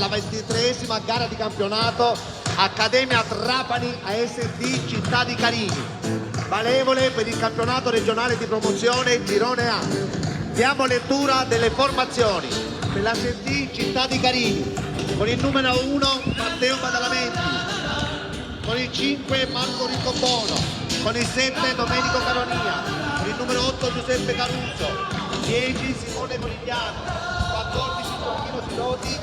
la 23esima gara di campionato Accademia Trapani ASD Città di Carini, valevole per il campionato regionale di promozione Girone A. Diamo lettura delle formazioni per l'ASD Città di Carini. Con il numero 1 Matteo Badalamenti, con il 5 Marco Riccobono, con il 7 Domenico Caronia, con il numero 8 Giuseppe Caruso, 10 Simone Conigliano, 14 Gioacchino Siloti,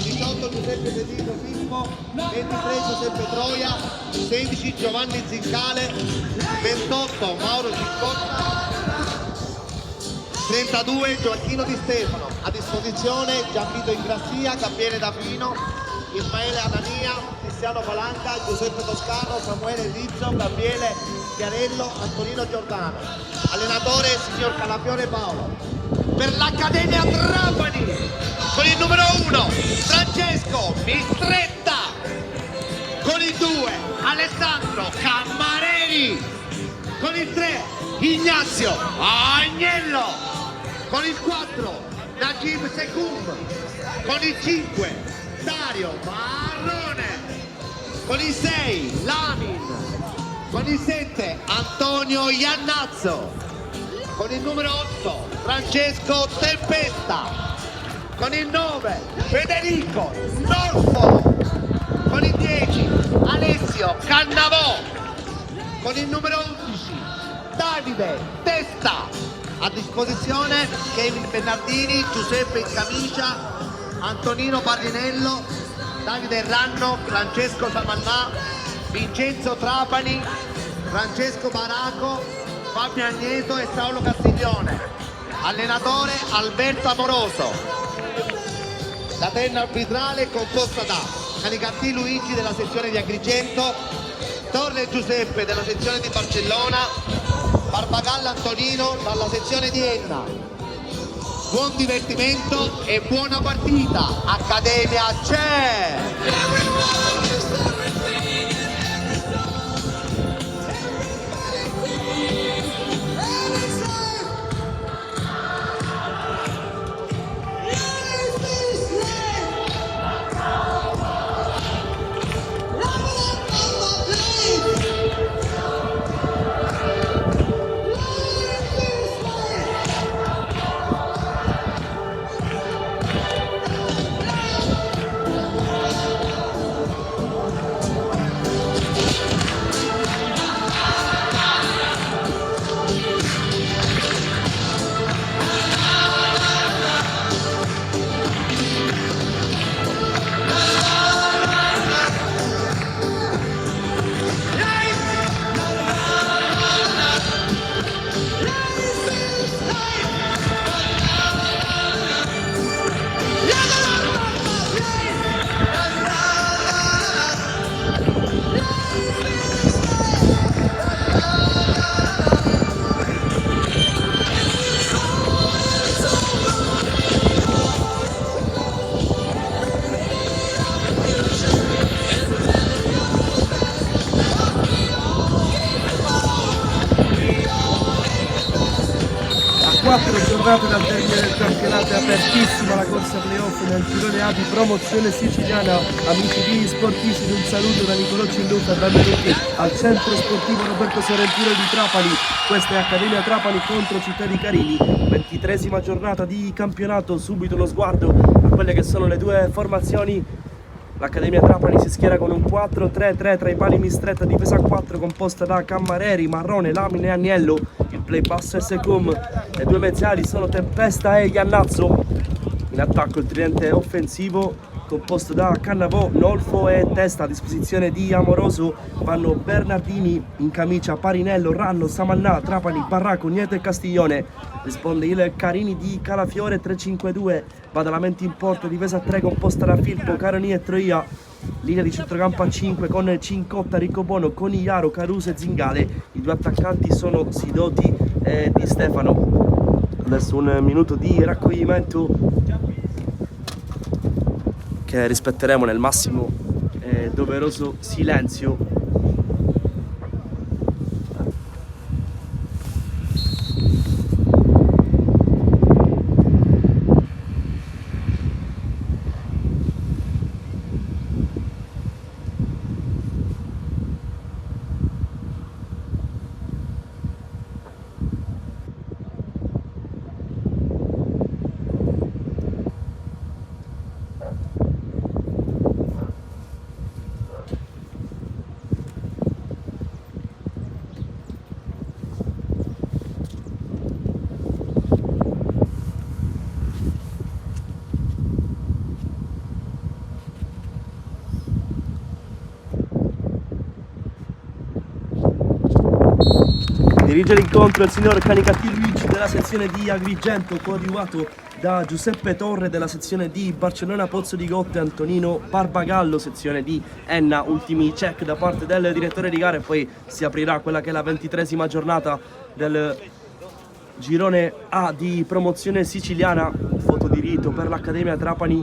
18 Giuseppe Pedino Filmo, 23 Giuseppe Troia, 16 Giovanni Zincale, 28 Mauro Ciccotta, 32 Gioacchino Di Stefano. A disposizione Gianvito Ingrassia, Gabriele D'Aprino, Ismaele Anania, Cristiano Palanca, Giuseppe Toscano, Samuele Rizzo, Gabriele Chiarello, Antonino Giordano. Allenatore signor Calafiore Paolo. Per l'Accademia Trapani con il numero 1 Francesco Mistretta, con il 2 Alessandro Cammareri, con il 3 Ignazio Agnello, con il 4 Najib Sekoum, con il 5 Dario Marrone, con il 6 Lamin, con il 7 Antonio Iannazzo, con il numero 8 Francesco Tempesta, con il 9 Federico Norfo, con il 10 Alessio Cannavò, con il numero 11 Davide Testa. A disposizione Kevin Bernardini, Giuseppe in camicia, Antonino Barrinello, Davide Ranno, Francesco Samannà, Vincenzo Trapani, Francesco Baraco, Fabio Agneto e Paolo Castiglione. Allenatore Alberto Amoroso. La terna arbitrale è composta da Canicanti Luigi della sezione di Agrigento, Torre Giuseppe della sezione di Barcellona, Barbagalla Antonino dalla sezione di Enna. Buon divertimento e buona partita. Accademia c'è! Giornate dal termine del campionato, è apertissima la corsa playoff nel girone A di promozione siciliana. Amici di Sportisti, un saluto da Nicolò Cilluta e benvenuti al centro sportivo Roberto Sorrentino di Trapani. Questa è Accademia Trapani contro Città di Carini, 23esima giornata di campionato. Subito uno sguardo a quelle che sono le due formazioni. L'Accademia Trapani si schiera con un 4-3-3 tra i pali Mistretta, difesa a 4 composta da Cammareri, Marrone, Lamine e Agnello. Il play pass e Sekoum. Le due mezzali sono Tempesta e Iannazzo. In attacco il tridente offensivo composto da Cannavò, Nolfo e Testa. A disposizione di Amoroso vanno Bernardini in camicia, Parinello, Ranno, Samannà, Trapani, Barraco, Nieto e Castiglione. Risponde il Carini di Calafiore, 3-5-2, Badalamenti in porta, difesa a 3 composta da Filippo, Caroni e Troia. Linea di centrocampo a 5 con Cincotta, Riccobono, Conigliaro, Caruso e Zingale. I due attaccanti sono Sidoti e Di Stefano. Adesso un minuto di raccoglimento che rispetteremo nel massimo doveroso silenzio. Dirige l'incontro il signor Canicatti Luigi della sezione di Agrigento, coadiuvato da Giuseppe Torre della sezione di Barcellona Pozzo di Gotte, Antonino Barbagallo, sezione di Enna. Ultimi check da parte del direttore di gara e poi si aprirà quella che è la 23esima giornata del girone A di promozione siciliana. Foto di rito per l'Accademia Trapani.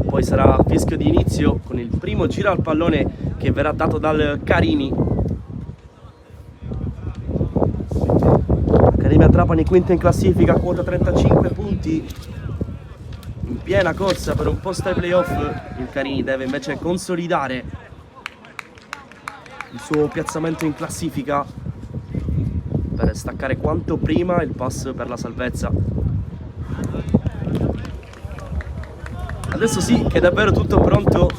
Poi sarà fischio di inizio con il primo giro al pallone che verrà dato dal Carini. Accademia Trapani quinta in classifica, quota 35 punti, in piena corsa per un posto ai playoff. Il Carini deve invece consolidare il suo piazzamento in classifica per staccare quanto prima il pass per la salvezza. Adesso sì che è davvero tutto pronto.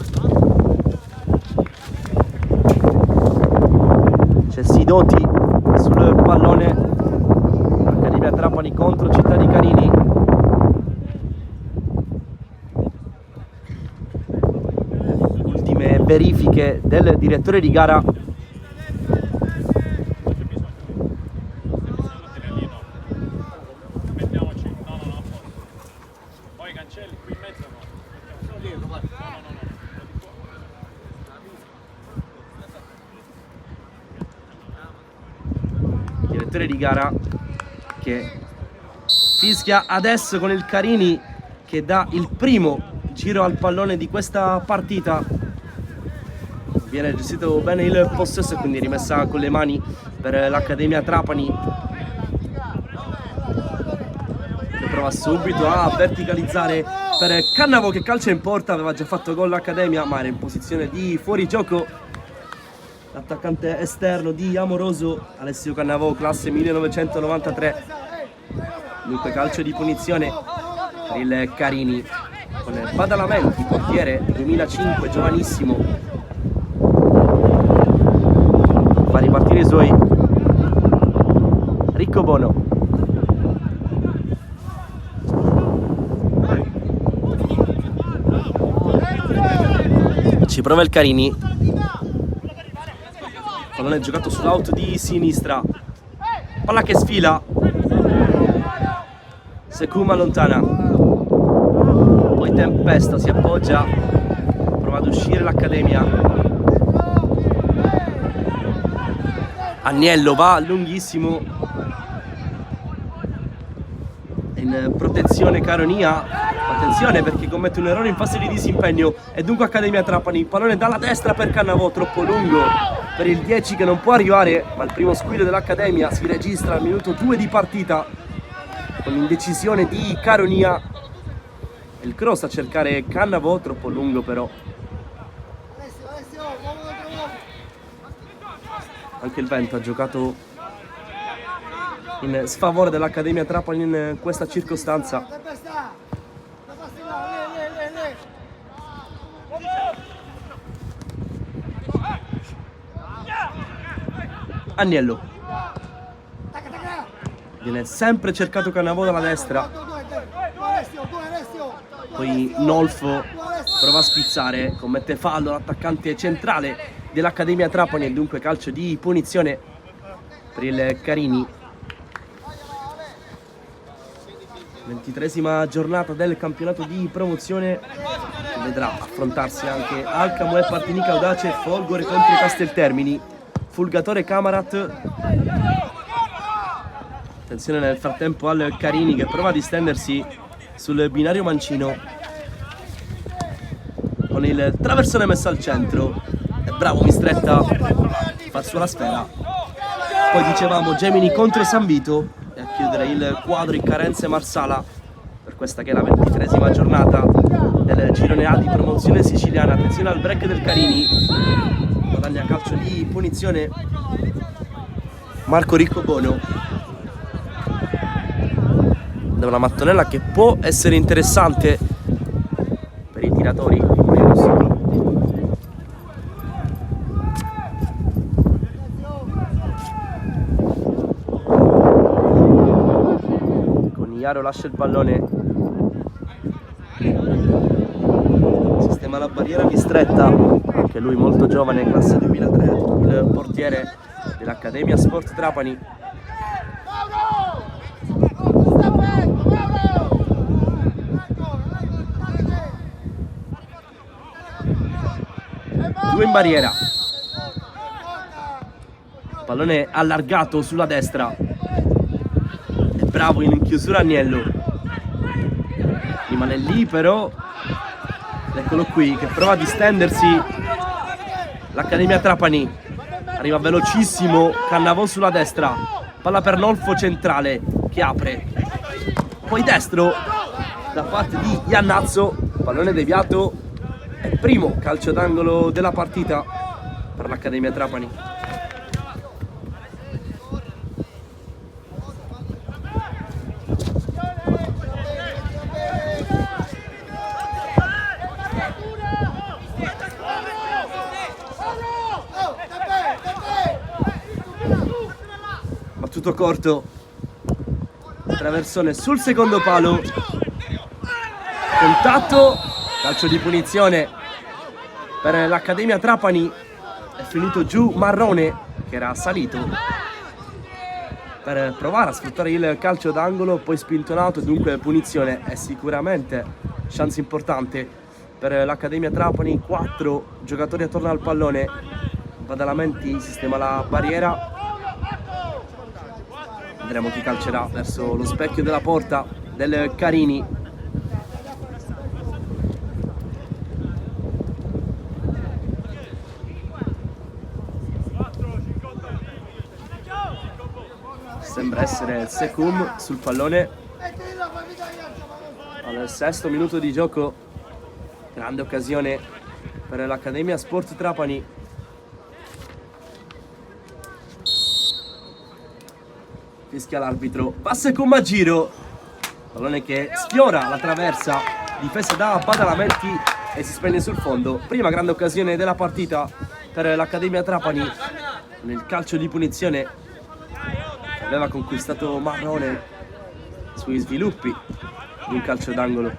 C'è Sidoti sul pallone. Accademia Trapani contro Città di Carini. Ultime verifiche del direttore di gara. Direttore di gara che fischia adesso con il Carini che dà il primo giro al pallone di questa partita. Viene gestito bene il possesso e quindi rimessa con le mani per l'Accademia Trapani, che prova subito a verticalizzare per Cannavo che calcia in porta. Aveva già fatto gol l'Accademia ma era in posizione di fuorigioco. L'attaccante esterno di Amoroso, Alessio Cannavò, classe 1993. Dunque calcio di punizione per il Carini con Badalamenti, portiere 2005, giovanissimo. Fa ripartire i suoi Riccobono. Ci prova il Carini. Pallone giocato sull'out di sinistra, palla che sfila, Secuma lontana, poi Tempesta si appoggia, prova ad uscire l'Accademia. Agnello va lunghissimo, in protezione Caronia. Attenzione perché commette un errore in fase di disimpegno e dunque Accademia Trapani. Pallone dalla destra per Cannavò, troppo lungo per il 10 che non può arrivare, ma il primo squillo dell'Accademia si registra al minuto 2 di partita con l'indecisione di Caronia. Il cross a cercare Cannavò, troppo lungo però. Anche il vento ha giocato in sfavore dell'Accademia Trapani in questa circostanza. Agnello. Viene sempre cercato Cannavò dalla destra. Poi Nolfo prova a spizzare, commette fallo l'attaccante centrale dell'Accademia Trapani e dunque calcio di punizione per il Carini. 23esima giornata del campionato di promozione che vedrà affrontarsi anche Alcamo e Partinica Audace, Folgore contro Casteltermini, Fulgatore Camarat. Attenzione nel frattempo al Carini che prova a distendersi sul binario mancino con il traversone messo al centro. È bravo Mistretta, fa su la sfera. Poi dicevamo Gemini contro San Vito e a chiudere il quadro in Carenze Marsala per questa che è la 23esima giornata del girone A di promozione siciliana. Attenzione al break del Carini, guadagna calcio di punizione Marco Riccobono da una mattonella che può essere interessante per i tiratori. Conigliaro lascia il pallone, sistema sistema la barriera Mistretta, anche lui molto giovane, classe 2003, il portiere dell'Accademia Sport Trapani. Due in barriera, pallone allargato sulla destra, è bravo in chiusura Agnello, rimane lì però, eccolo qui che prova a distendersi l'Accademia Trapani, arriva velocissimo Cannavò sulla destra, palla per Nolfo centrale che apre, poi destro da parte di Iannazzo, pallone deviato, è il primo calcio d'angolo della partita per l'Accademia Trapani. Battuto corto, traversone sul secondo palo, contatto, calcio di punizione per l'Accademia Trapani, è finito giù Marrone che era salito per provare a sfruttare il calcio d'angolo, poi spintonato, dunque punizione. È sicuramente chance importante per l'Accademia Trapani, 4 giocatori attorno al pallone, Badalamenti sistema la barriera, vedremo chi calcerà verso lo specchio della porta del Carini. Sembra essere Secum sul pallone al 6° minuto di gioco, grande occasione per l'Accademia Sport Trapani. Fischia l'arbitro, va Secum a giro, pallone che sfiora la traversa, difesa da Badalamenti e si spegne sul fondo. Prima grande occasione della partita per l'Accademia Trapani nel calcio di punizione, aveva conquistato Marrone sui sviluppi di un calcio d'angolo.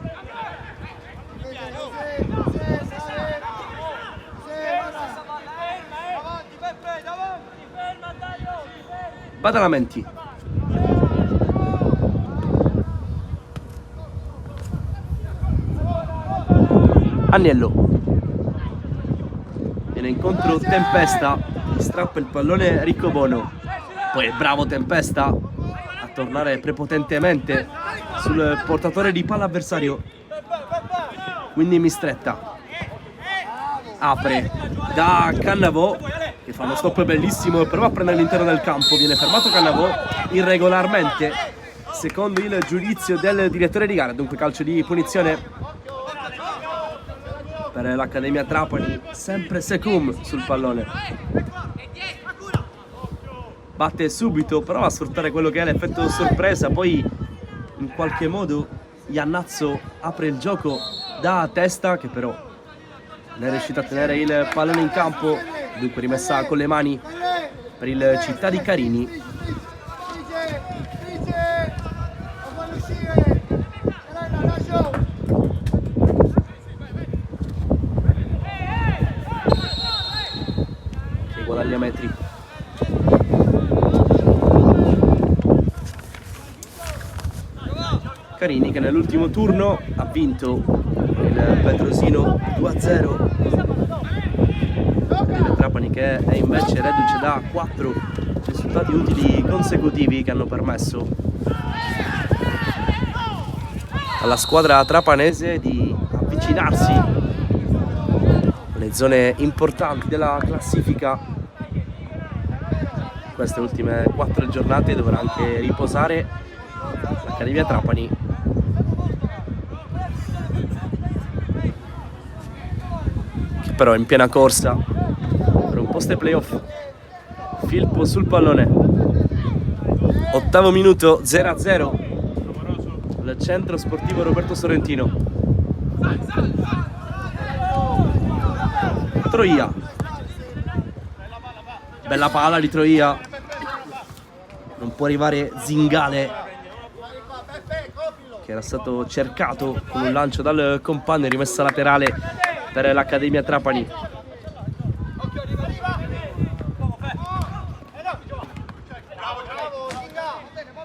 Badalamenti, Agnello, viene incontro Tempesta, strappa il pallone Riccobono. Poi è bravo Tempesta a tornare prepotentemente sul portatore di palla avversario, quindi Mistretta apre da Cannavò che fa uno stop bellissimo e prova a prendere all'interno del campo, viene fermato Cannavò irregolarmente secondo il giudizio del direttore di gara, dunque calcio di punizione per l'Accademia Trapani, sempre Secum sul pallone. Batte subito, prova a sfruttare quello che è l'effetto sorpresa, poi in qualche modo Iannazzo apre il gioco da testa che però non è riuscito a tenere il pallone in campo, dunque rimessa con le mani per il Città di Carini. Che guadagna metri. Carini che nell'ultimo turno ha vinto il Petrosino 2-0. Il Trapani che è invece reduce da 4 risultati utili consecutivi che hanno permesso alla squadra trapanese di avvicinarsi alle zone importanti della classifica. Queste ultime 4 giornate dovrà anche riposare l'Accademia Trapani. Però in piena corsa per un post ai playoff. Filippo sul pallone, 8° minuto, 0-0 al centro sportivo Roberto Sorrentino. Troia, bella palla di Troia, non può arrivare Zingale che era stato cercato con un lancio dal compagno, rimessa laterale per l'Accademia Trapani.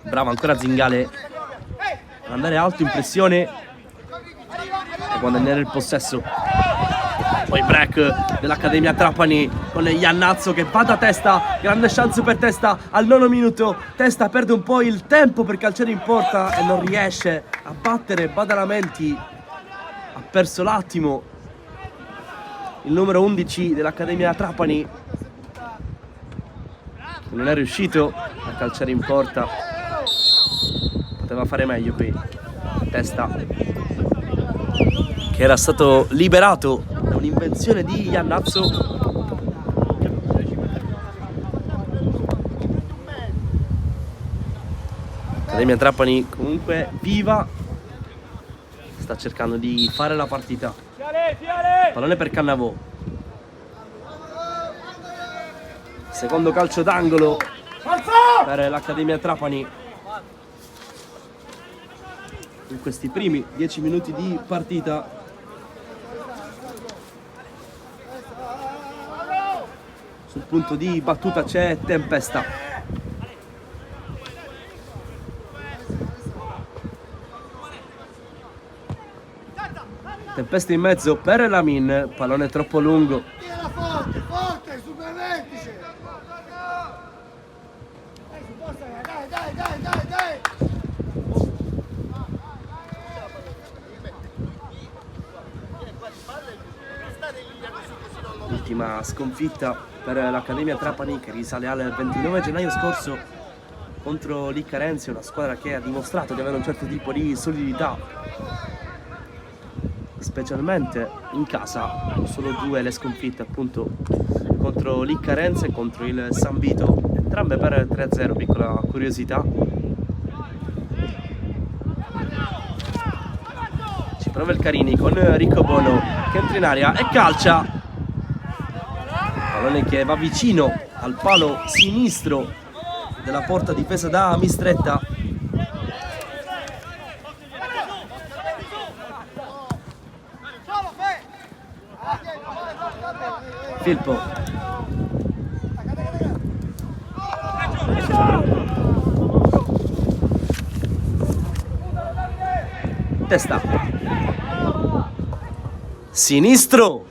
Bravo ancora Zingale ad andare alto in pressione e guadagnare il possesso. Poi break dell'Accademia Trapani con Iannazzo che va da Testa, grande chance per Testa al 9° minuto. Testa perde un po' il tempo per calciare in porta e non riesce a battere Badalamenti. Ha perso l'attimo il numero 11 dell'Accademia Trapani, che non è riuscito a calciare in porta. Poteva fare meglio qui Testa, che era stato liberato da un'invenzione di Iannazzo. Accademia Trapani comunque viva, sta cercando di fare la partita. Pallone per Cannavò, secondo calcio d'angolo per l'Accademia Trapani in questi primi 10 minuti di partita. Sul punto di battuta c'è Tempesta. Tempesta in mezzo per Lamin, pallone troppo lungo. Forte, forte, superlentice. Dai. Ultima sconfitta per l'Accademia Trapani, che risale al 29 gennaio scorso contro l'Iccarense, una squadra che ha dimostrato di avere un certo tipo di solidità, specialmente in casa. Solo 2 le sconfitte, appunto contro l'Iccarense e contro il San Vito, entrambe per 3-0. Piccola curiosità. Ci prova il Carini con Riccobono che entra in area e calcia. Pallone che va vicino al palo sinistro della porta difesa da Mistretta. Filippo. Testa. Sinistro.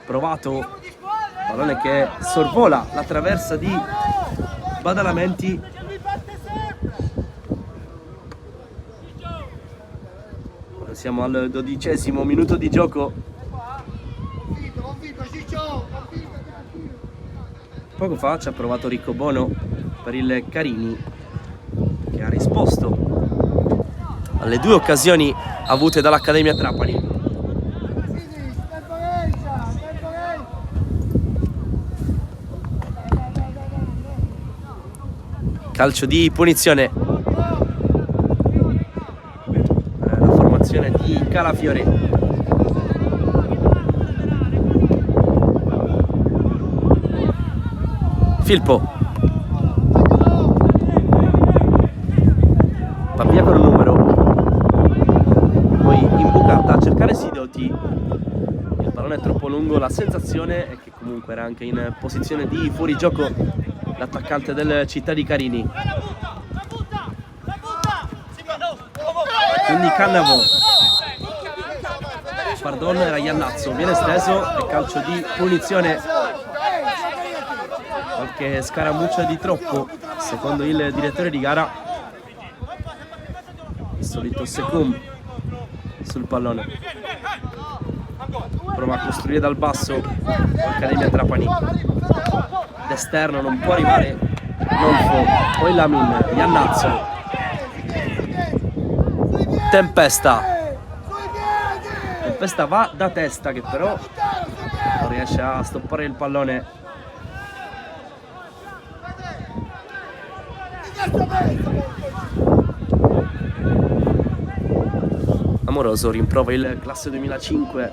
Provato. Pallone che sorvola la traversa di Badalamenti. Ora siamo al 12° minuto di gioco. Poco fa ci ha provato Riccobono per il Carini, che ha risposto alle 2 occasioni avute dall'Accademia Trapani. Calcio di punizione. La formazione di Calafiore. Filippo. Va via con un numero. Poi imbucata a cercare Sidoti. Il pallone è troppo lungo. La sensazione è che comunque era anche in posizione di fuorigioco l'attaccante del Città di Carini. Quindi Cannavò. Pardon, era Iannazzo. Viene steso e calcio di punizione. Qualche scaramuccia di troppo, secondo il direttore di gara. Il solito Secum sul pallone. Prova a costruire dal basso l'Accademia Trapani. D'esterno non può arrivare Nolfo, poi Lamin, Iannazzo, Tempesta va da Testa, che però non riesce a stoppare il pallone. Amoroso rimprovera il classe 2005,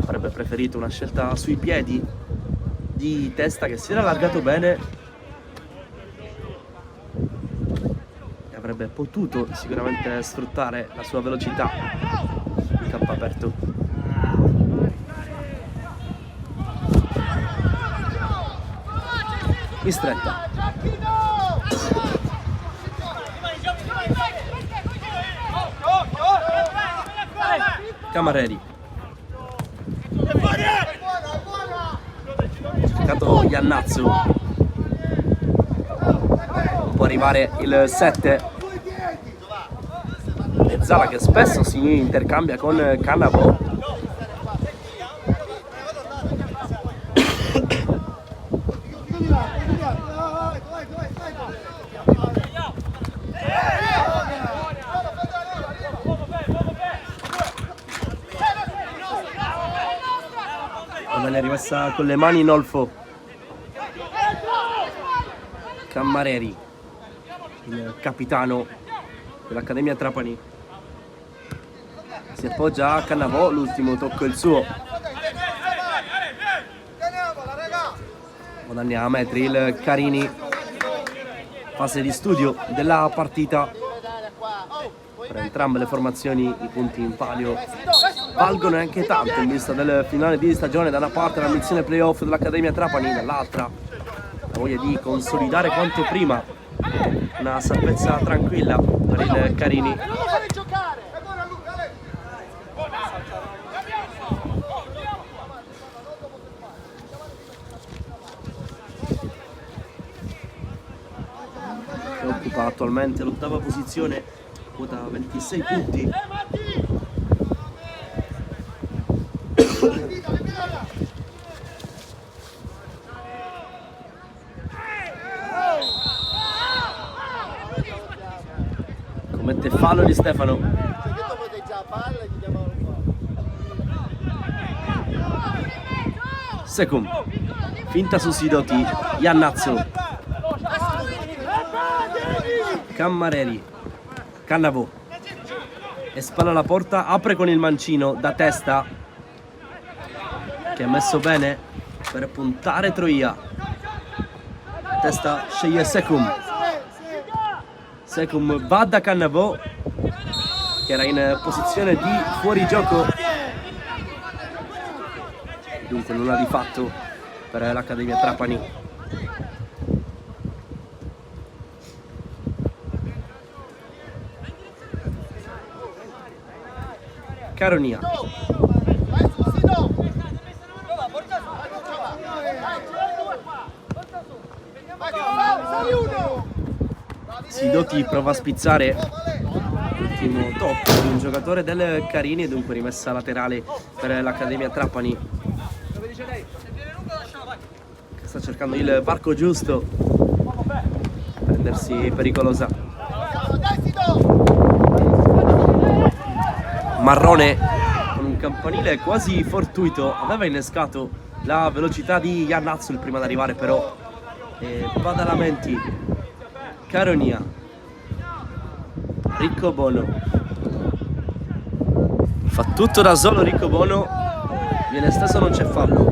avrebbe preferito una scelta sui piedi di Testa, che si era allargato bene e avrebbe potuto sicuramente sfruttare la sua velocità in campo aperto. in stretta. Cammareri. Cercato Iannazzo. Può arrivare il 7. E Zala che spesso si intercambia con Cannavò. Palla rimessa con le mani Nolfo. Cammareri, il capitano dell'Accademia Trapani, si appoggia a Cannavò, l'ultimo tocco è il suo. Guadagna a metri il Carini. Fase di studio della partita. Per entrambe le formazioni i punti in palio valgono anche tanto in vista del finale di stagione. Da una parte l'ambizione playoff dell'Accademia Trapani, dall'altra la voglia di consolidare quanto prima una salvezza tranquilla per il Carini. Che occupa attualmente l'ottava posizione, quota 26 punti. Commette fallo di Stefano. Secum, finta su Sidoti, Iannazzo, Cammareri, Cannavò, e spalla alla porta, apre con il mancino da testa, che ha messo bene per puntare Troia. Testa sceglie Secum. Secum va da Cannavò, che era in posizione di fuorigioco, dunque nulla di fatto per l'Accademia Trapani. Caronia. Sidoti prova a spizzare l'ultimo tocco di un giocatore del Carini e dunque rimessa laterale per l'Accademia Trapani, che sta cercando il varco giusto per rendersi pericolosa. Marrone con un campanile quasi fortuito aveva innescato la velocità di Iannazzo il prima ad arrivare, però Badalamenti. Caronia, Riccobono, fa tutto da solo Riccobono, viene stesso, non c'è fallo.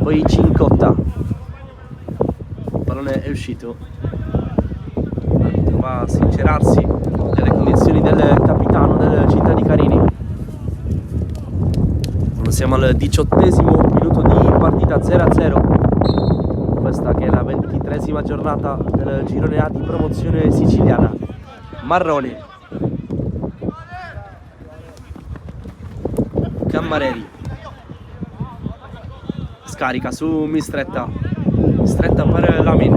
Poi Cincotta, il pallone è uscito, va a sincerarsi nelle condizioni del capitano del Città di Carini. Siamo al 18° minuto di partita, 0-0. Questa che è la 23ª giornata del girone A di promozione siciliana. Marrone, Cammareri, scarica su Mistretta, Mistretta per Lamin,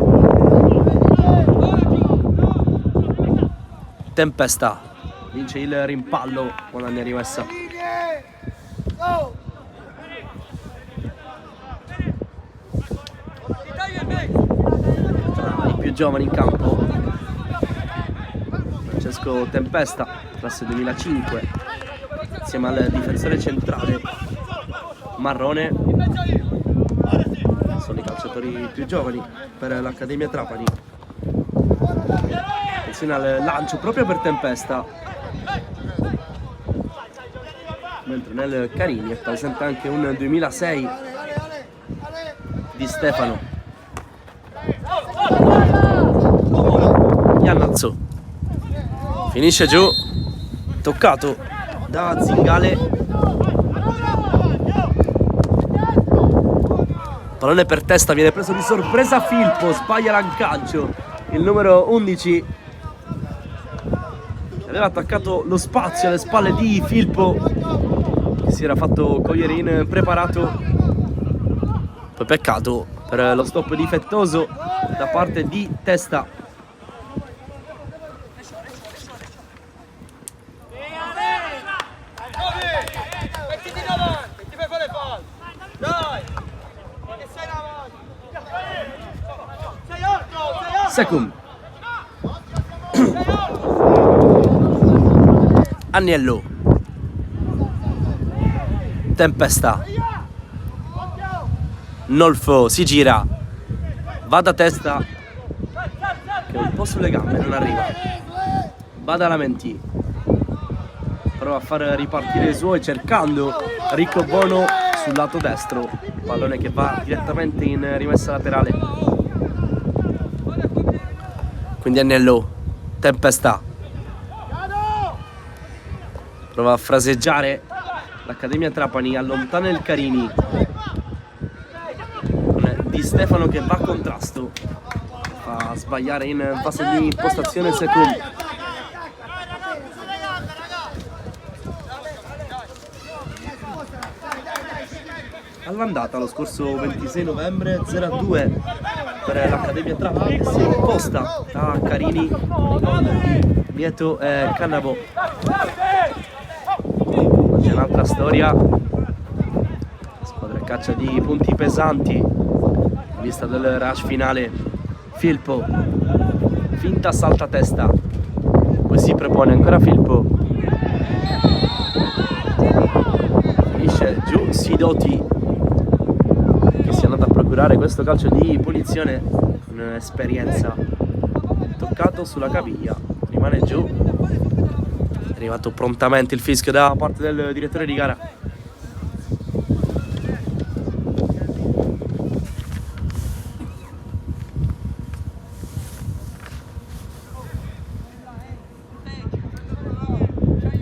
Tempesta vince il rimpallo quando ne è rimessa. I più giovani in campo: Francesco Tempesta, classe 2005, insieme al difensore centrale Marrone. Sono i calciatori più giovani per l'Accademia Trapani. Attenzione al lancio proprio per Tempesta, mentre nel Carini è presente anche un 2006 di Stefano. Iannazzo finisce giù, toccato da Zingale. Pallone per testa, viene preso di sorpresa Filippo, sbaglia l'aggancio. Il numero 11 aveva attaccato lo spazio alle spalle di Filippo, che si era fatto cogliere in preparato. Poi peccato per lo stop difettoso da parte di Testa. Secum. Agnello. Tempesta. Nolfo si gira. Va da Testa, che è un po' sulle gambe, non arriva. Badalamenti prova a far ripartire i suoi cercando Riccobono sul lato destro. Pallone che va direttamente in rimessa laterale. Quindi Agnello. Tempesta prova a fraseggiare l'Accademia Trapani, allontana il Carini con Di Stefano che va a contrasto, fa sbagliare in fase di impostazione Secum. All'andata lo scorso 26 novembre 0-2 per l'Accademia Trapani, che si è imposta a Carini di Vieto Cannavò. C'è un'altra storia, squadra a caccia di punti pesanti in vista del rush finale. Filippo, finta, salta Testa, poi si propone ancora Filippo, finisce giù Sidoti, che si è andato a procurare questo calcio di punizione con esperienza. Toccato sulla caviglia, rimane giù. È arrivato prontamente il fischio da parte del direttore di gara.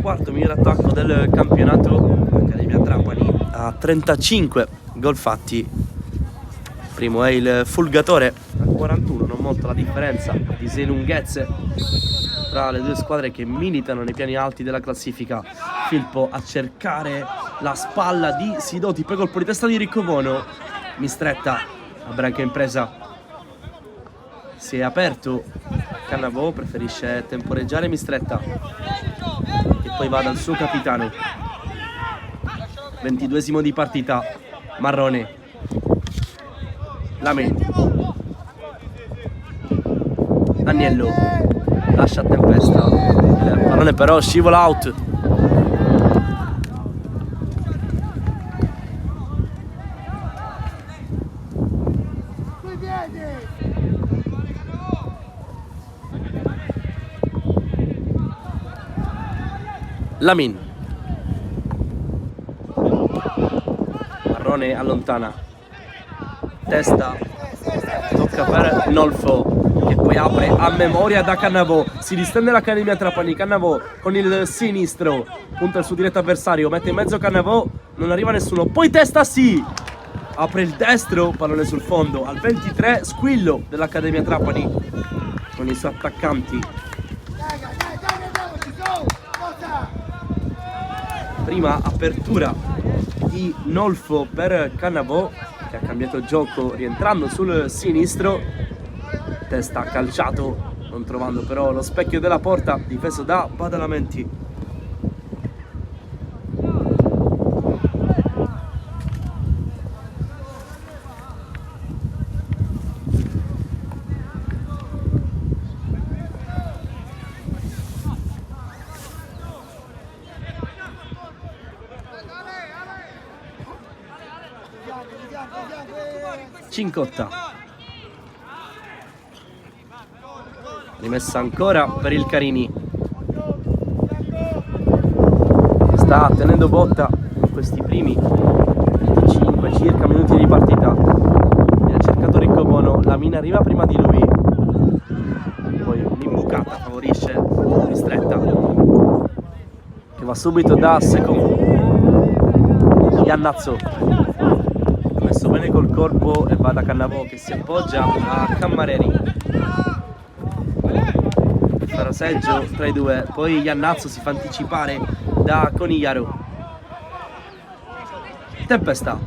Quarto miglior attacco del campionato, Accademia Trapani a 35 gol fatti. Primo è il Fulgatore a 41, non molto la differenza di 6 lunghezze tra le due squadre che militano nei piani alti della classifica. Filippo a cercare la spalla di Sidoti, poi colpo di testa di Riccobono. Mistretta a branca impresa, si è aperto Cannavò, preferisce temporeggiare Mistretta e poi va dal suo capitano. 22esimo di partita. Marrone, Lamen, Agnello lascia a Tempesta, il pallone però scivola out. Lamin, Marrone allontana, Testa, tocca per Nolfo, che poi apre a memoria da Cannavò. Si distende l'Accademia Trapani. Cannavò con il sinistro punta il suo diretto avversario, mette in mezzo Cannavò, non arriva nessuno, poi Testa sì, apre il destro, pallone sul fondo. Al 23 squillo dell'Accademia Trapani con i suoi attaccanti. Prima apertura di Nolfo per Cannavò, che ha cambiato gioco rientrando sul sinistro. Testa calciato, non trovando però lo specchio della porta, difeso da Badalamenti. Cincotta, rimessa ancora per il Carini, sta tenendo botta in questi primi 25 circa minuti di partita. Viene cercato Riccobono, Lamin arriva prima di lui, poi un'imbucata favorisce Mistretta, che va subito da Secum. Iannazzo, Messo bene col corpo e va da Cannavò che si appoggia a Cammareri. Faraseggio tra i due, poi Iannazzo si fa anticipare da Conigliaro. Tempesta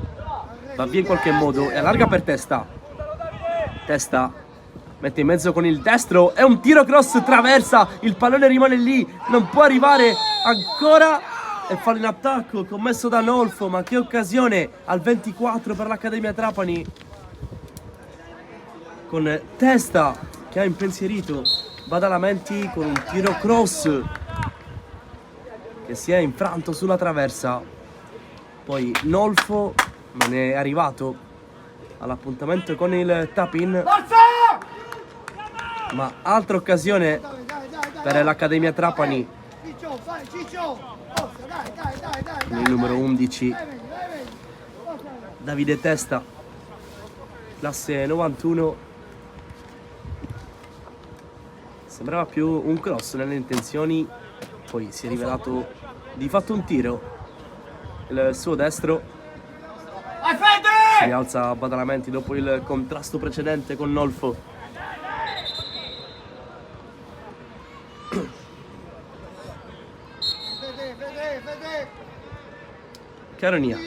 va via in qualche modo e allarga per Testa. Testa mette in mezzo con il destro e un tiro cross traversa, il pallone rimane lì, non può arrivare ancora e fallo in attacco commesso da Nolfo. Ma che occasione al 24 per l'Accademia Trapani, con Testa che ha impensierito Badalamenti con un tiro cross che si è infranto sulla traversa. Poi Nolfo non è arrivato all'appuntamento con il tap-in, ma altra occasione per l'Accademia Trapani con il numero 11 Davide Testa, classe 91. Sembrava più un cross nelle intenzioni, poi si è rivelato di fatto un tiro. Il suo destro si rialza Badalamenti dopo il contrasto precedente con Nolfo. Caronia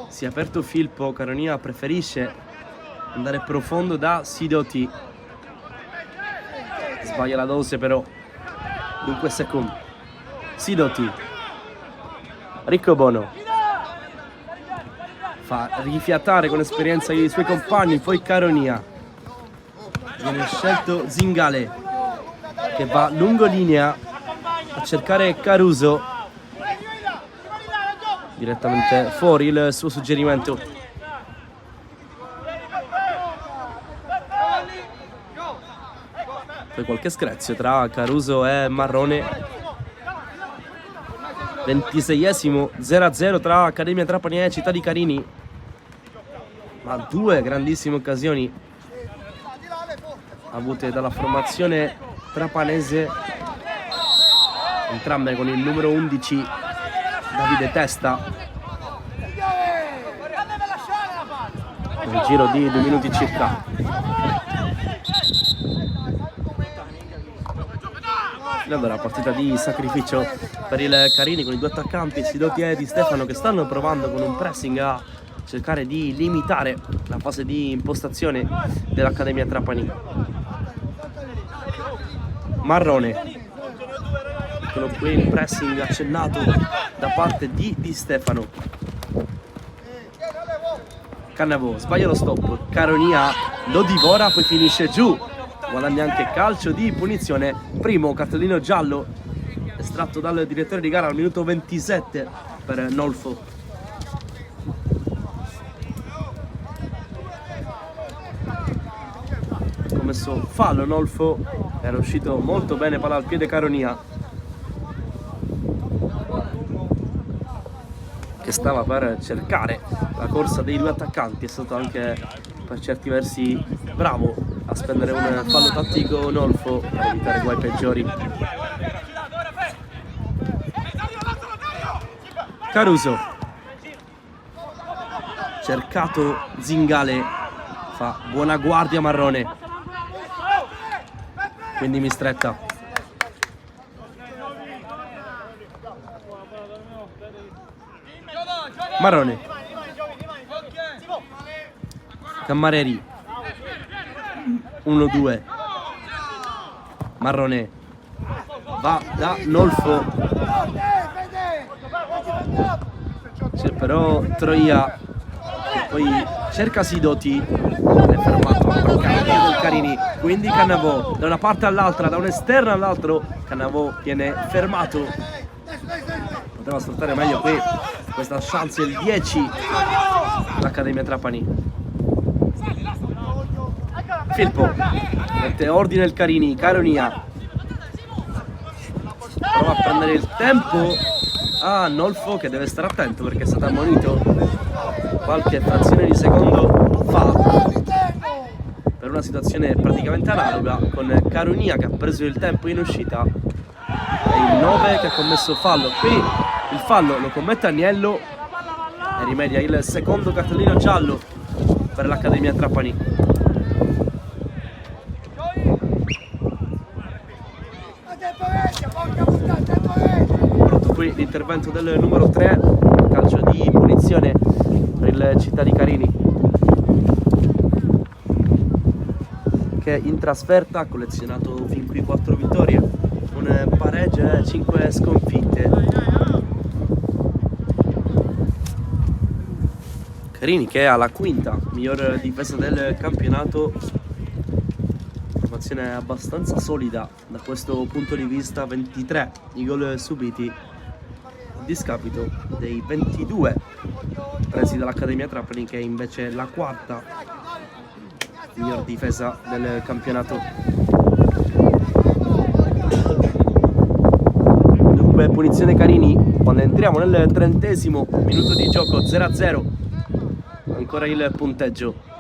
si è aperto Filippo. Caronia preferisce andare profondo da Sidoti, sbaglia la dose però. Dunque secondo Sidoti, Riccobono fa rifiatare con esperienza i suoi compagni, poi Caronia. Viene scelto Zingale che va lungo linea a cercare Caruso, direttamente fuori il suo suggerimento. Poi qualche screzio tra Caruso e Marrone. 26esimo, 0-0 tra Accademia Trapani e Città di Carini, ma due grandissime occasioni avute dalla formazione trapanese, entrambe con il numero 11 Davide Testa. Nel giro di 2 minuti circa. E allora partita di sacrificio per il Carini con i due attaccanti Sidoti e Di Stefano che stanno provando con un pressing a cercare di limitare la fase di impostazione dell'Accademia Trapani. Marrone, eccolo qui il pressing accennato da parte di Di Stefano. Cannavò sbaglia lo stop, Caronia lo divora, poi finisce giù, guadagna anche calcio di punizione, primo cartellino giallo estratto dal direttore di gara al minuto 27 per Nolfo. Commesso fallo Nolfo, era uscito molto bene, palla al piede Caronia che stava per cercare la corsa dei due attaccanti. È stato anche per certi versi bravo a spendere un fallo tattico Nolfo per evitare guai peggiori. Caruso, cercato Zingale, fa buona guardia Marrone, quindi Mistretta. Marrone, Cammareri, 1-2, Marrone va da Nolfo, c'è però Troia, poi cerca Sidoti, è fermato del Carini, quindi Cannavò da una parte all'altra, da un esterno all'altro, Cannavò viene fermato, poteva sfruttare meglio qui questa chance, il 10 l'Accademia Trapani. Filippo mette ordine il Carini, Caronia prova a prendere il tempo a Nolfo che deve stare attento perché è stato ammonito qualche frazione di secondo fa per una situazione praticamente analoga, con Caronia che ha preso il tempo in uscita e il 9 che ha commesso fallo. Qui il fallo lo commette Agnello e rimedia il secondo cartellino giallo per l'Accademia Trapani. Pronto qui l'intervento del numero 3, calcio di punizione per il Città di Carini, che in trasferta ha collezionato fin qui 4 vittorie, un pareggio e 5 sconfitte. Carini che ha la quinta miglior difesa del campionato, formazione abbastanza solida da questo punto di vista, 23 i gol subiti a discapito dei 22 presi dall'Accademia Trapani, che è invece la quarta miglior difesa del campionato. Dunque punizione Carini quando entriamo nel 30° minuto di gioco, 0-0, ancora il punteggio.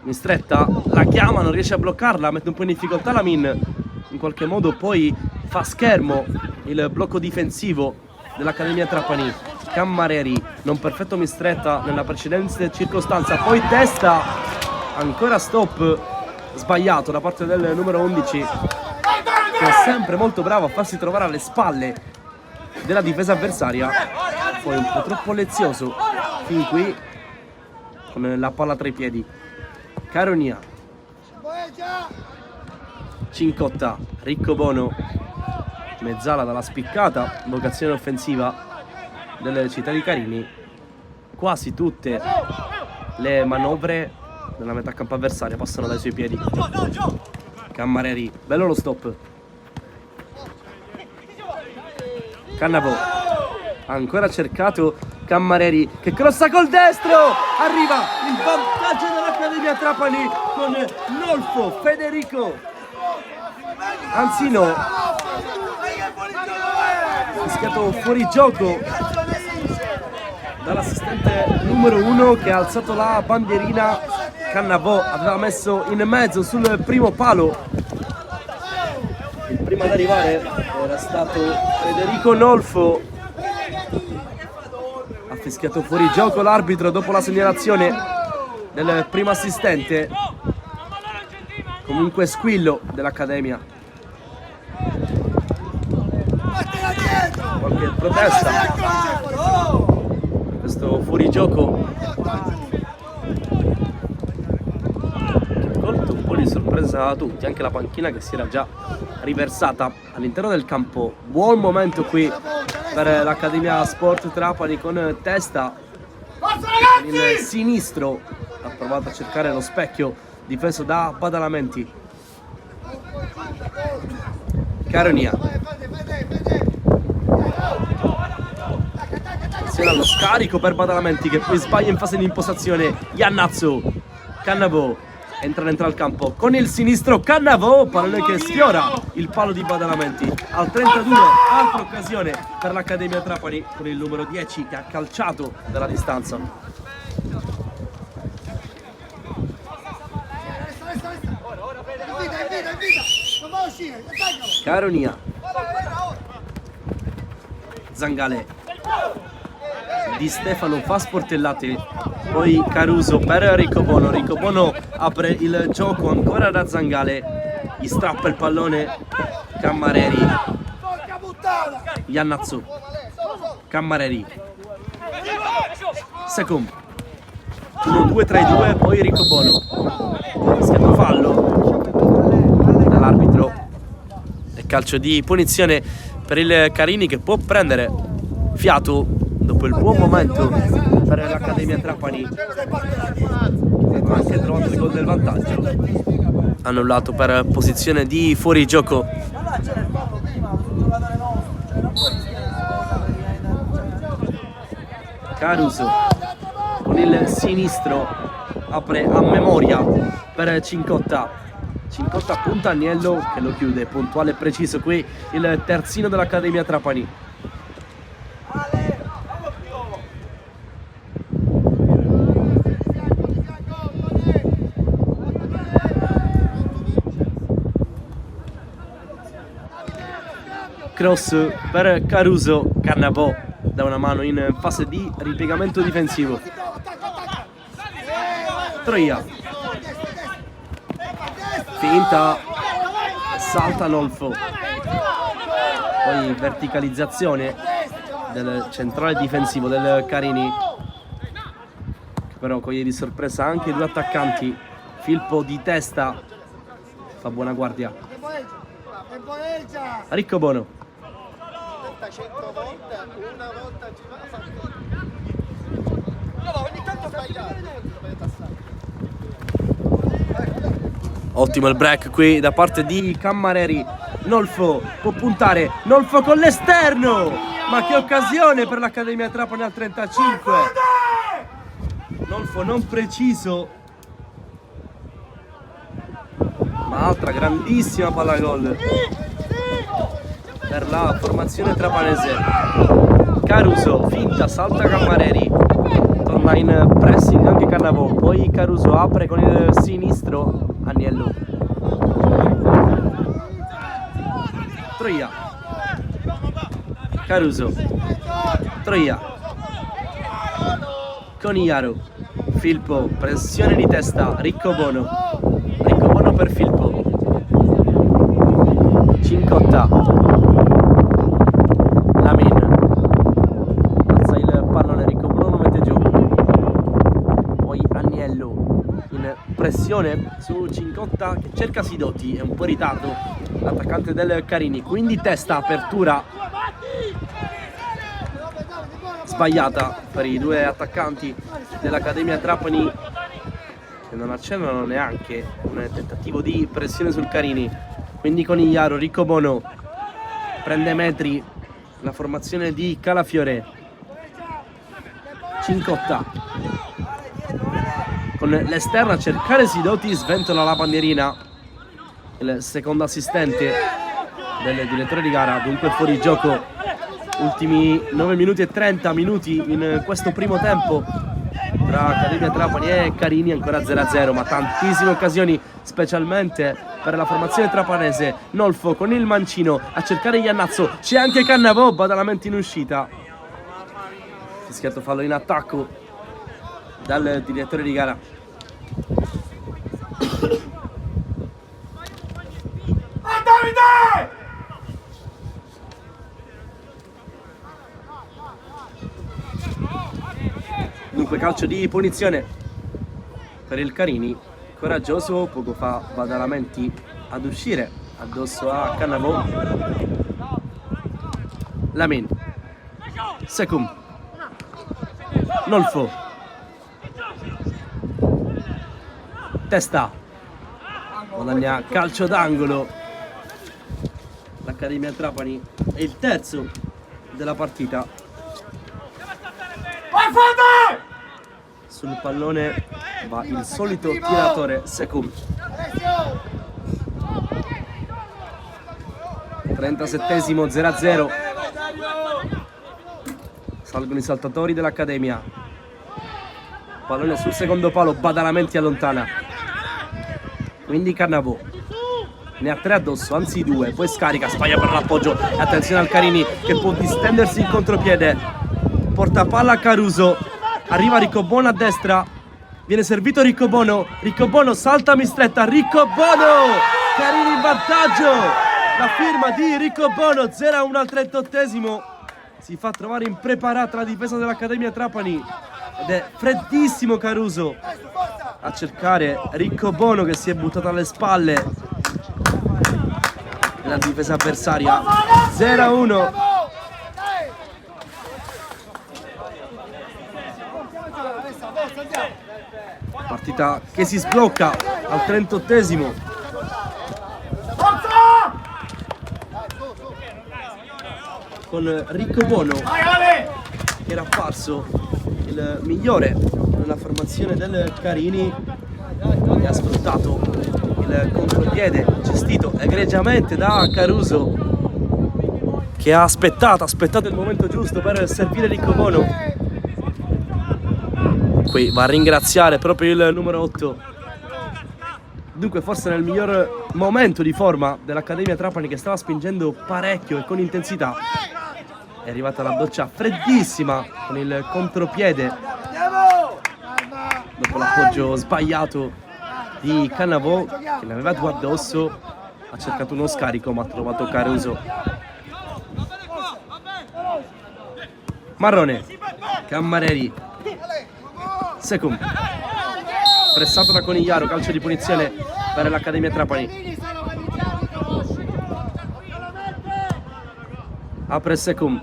Mistretta la chiama, non riesce a bloccarla, mette un po' in difficoltà la Min, in qualche modo poi fa schermo il blocco difensivo dell'Accademia Trapani. Cammareri, non perfetto Mistretta nella precedente circostanza, poi testa, ancora stop sbagliato da parte del numero 11, che è sempre molto bravo a farsi trovare alle spalle della difesa avversaria, poi un po' troppo lezioso fin qui con la palla tra i piedi. Caronia, Cincotta, Riccobono, mezzala dalla spiccata vocazione offensiva del Città di Carini. Quasi tutte le manovre della metà campo avversaria passano dai suoi piedi. Cammareri, bello lo stop. Cannavò, ancora cercato Cammareri che crossa col destro, arriva il vantaggio dell'Accademia Trapani con Nolfo Federico, anzi no, fischiato fuori gioco dall'assistente numero 1 che ha alzato la bandierina. Cannavò aveva messo in mezzo sul primo palo, il primo ad arrivare era stato Federico Nolfo. Ha fischiato fuori gioco l'arbitro dopo la segnalazione del primo assistente. Comunque squillo dell'Accademia, qualche protesta, questo fuorigioco che ha colto un po' di sorpresa a tutti, anche la panchina che si era già riversata all'interno del campo. Buon momento qui per l'Accademia Sport Trapani con testa il sinistro, ha provato a cercare lo specchio difeso da Badalamenti. Caronia, azione allo scarico per Badalamenti che poi sbaglia in fase di impostazione. Iannazzo, Cannavò entra al campo con il sinistro. Cannavò, pallone che sfiora il palo di Badalamenti. Al 32, altra occasione per l'Accademia Trapani con il numero 10 che ha calciato dalla distanza. Caronia, Zangale, Di Stefano fa sportellate, poi Caruso per Riccobono. Riccobono apre il gioco ancora da Zangale, gli strappa il pallone Cammareri. Iannazzo, Cammareri, Secum, 1-2 tra i due, poi Riccobono, schietto fallo dall'arbitro e calcio di punizione per il Carini che può prendere fiato dopo il buon momento per l'Accademia Trapani, ha anche trovato il gol del vantaggio, annullato per posizione di fuorigioco. Caruso con il sinistro apre a memoria per Cincotta. Cincotta punta Agnello che lo chiude, puntuale e preciso qui il terzino dell'Accademia Trapani. Cross per Caruso, Cannavò dà una mano in fase di ripiegamento difensivo. Troia, finta, salta Nolfo, poi verticalizzazione del centrale difensivo del Carini, che però coglie di sorpresa anche i due attaccanti. Filippo di testa fa buona guardia. Riccobono, ottimo il break qui da parte di Cammareri. Nolfo può puntare, Nolfo con l'esterno, ma che occasione per l'Accademia Trapani al 35. Nolfo non preciso, ma altra grandissima palla gol per la formazione trapanese. Caruso, finta, salta Cammareri, torna in pressing anche Cannavò, poi Caruso apre con il sinistro, Agnello. Troia, Caruso, Troia, Conigliaro, Filippo, pressione di testa, Riccobono per Filippo, Cincotta, Lamin, alza il pallone, Riccobono lo mette giù, poi Agnello in pressione su Cincotta che cerca Sidoti, è un po' irritato l'attaccante del Carini, quindi testa, apertura sbagliata per i due attaccanti dell'Accademia Trapani, che non accennano neanche un tentativo di pressione sul Carini. Quindi Conigliaro, Riccobono, prende metri la formazione di Calafiore, Cincotta con l'esterno a cercare Sidoti, sventola la bandierina, il secondo assistente del direttore di gara, dunque fuori gioco. Ultimi 9 minuti e 30 minuti in questo primo tempo tra Accademia Trapani e Carini, ancora 0-0, ma tantissime occasioni specialmente per la formazione trapanese. Nolfo con il mancino a cercare Iannazzo, c'è anche Cannavò, badalamenti in uscita, fischiato fallo in attacco dal direttore di gara. Dunque calcio di punizione per il Carini, coraggioso poco fa Badalamenti ad uscire addosso a Cannavò. Lamin, Secum, Nolfo, testa, guadagna calcio d'angolo l'Accademia Trapani, è il terzo della partita. Sul pallone va il solito tiratore Secum. 37esimo, 0-0. Salgono i saltatori dell'Accademia. Pallone sul secondo palo, Badalamenti allontana. Quindi Cannavò ne ha 3 addosso, anzi 2, poi scarica, sbaglia per l'appoggio. Attenzione al Carini che può distendersi in contropiede. Porta palla a Caruso, arriva Riccobono a destra, viene servito Riccobono, Riccobono salta mistretta, Riccobono, Carini in vantaggio, la firma di Riccobono, 0-1 al 38esimo, si fa trovare impreparata la difesa dell'Accademia Trapani ed è freddissimo Caruso a cercare Riccobono che si è buttato alle spalle della difesa avversaria. 0-1. Partita che si sblocca al 38esimo. Con Riccobono che era apparso il migliore nella formazione del Carini e ha sfruttato il contropiede gestito egregiamente da Caruso, che ha aspettato il momento giusto per servire Riccobono. Qui va a ringraziare proprio il numero 8. Dunque forse nel miglior momento di forma dell'Accademia Trapani, che stava spingendo parecchio e con intensità. è arrivata la doccia freddissima con il contropiede dopo l'appoggio sbagliato di Cannavò, che ne aveva 2 addosso. Ha cercato uno scarico ma ha trovato Caruso. Marrone, Cammareri, Secum, pressato da Conigliaro, calcio di punizione per l'Accademia Trapani. Apre Secum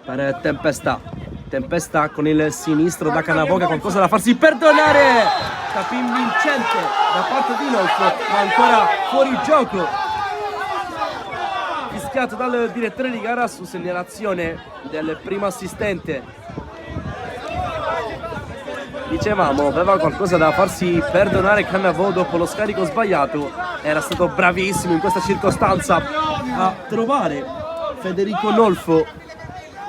per Tempesta con il sinistro da Cannavoga, qualcosa da farsi perdonare, capin vincente da parte di Nolfo, ma ancora fuori gioco, fischiato dal direttore di gara su segnalazione del primo assistente. Dicevamo, aveva qualcosa da farsi perdonare Cannavò dopo lo scarico sbagliato. Era stato bravissimo in questa circostanza a trovare Federico Nolfo,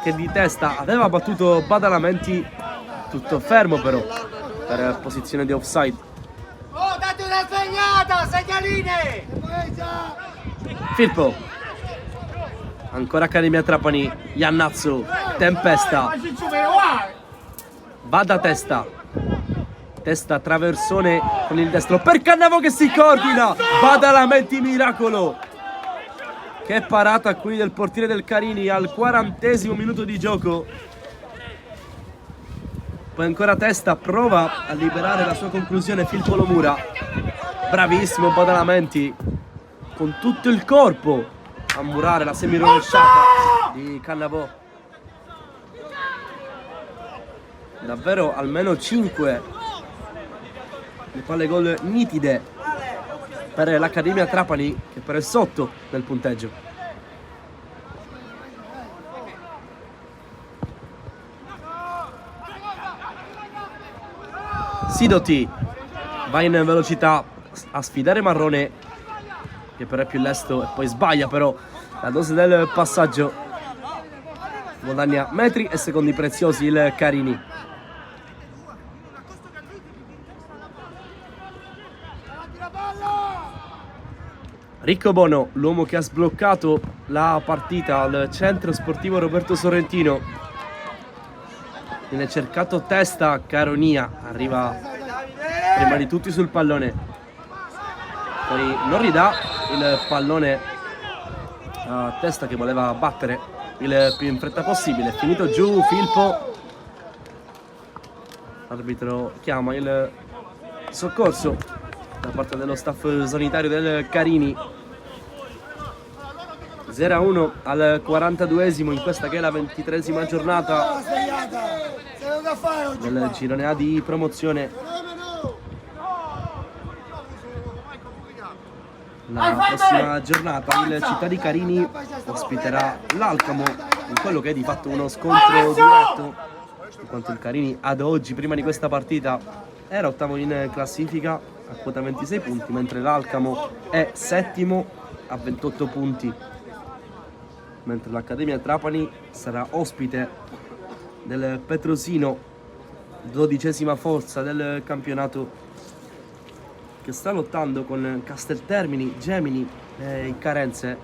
che di testa aveva battuto Badalamenti, tutto fermo però per posizione di offside. Oh, date una segnata, segnaline! Filippo, ancora Accademia Trapani, Iannazzo, Tempesta, va da Testa traversone con il destro per Cannavò che si coordina, Badalamenti miracolo. Che parata qui del portiere del Carini al 40° minuto di gioco. Poi ancora Testa, prova a liberare la sua conclusione Filippo Lomura. Bravissimo Badalamenti, con tutto il corpo a murare la semirovesciata di Cannavò. Davvero almeno 5 le palle gol nitide per l'Accademia Trapani, che però è sotto nel punteggio. Sidoti va in velocità a sfidare Marrone, che però è più lesto e poi sbaglia però la dose del passaggio. Guadagna metri e secondi preziosi il Carini. Riccobono, l'uomo che ha sbloccato la partita al centro sportivo Roberto Sorrentino. Viene cercato Testa, Caronia arriva prima di tutti sul pallone, poi non ridà il pallone a Testa, che voleva battere il più in fretta possibile. Finito giù Filippo, l'arbitro chiama il soccorso da parte dello staff sanitario del Carini. 0-1 al 42esimo in questa che è la 23esima giornata del girone A di promozione. La prossima giornata il Città di Carini ospiterà l'Alcamo in quello che è di fatto uno scontro diretto, in quanto il Carini ad oggi, prima di questa partita, era ottavo in classifica a quota 26 punti, mentre l'Alcamo è settimo a 28 punti. Mentre l'Accademia Trapani sarà ospite del Petrosino, 12ª forza del campionato, che sta lottando con Casteltermini, Gemini e i Carenze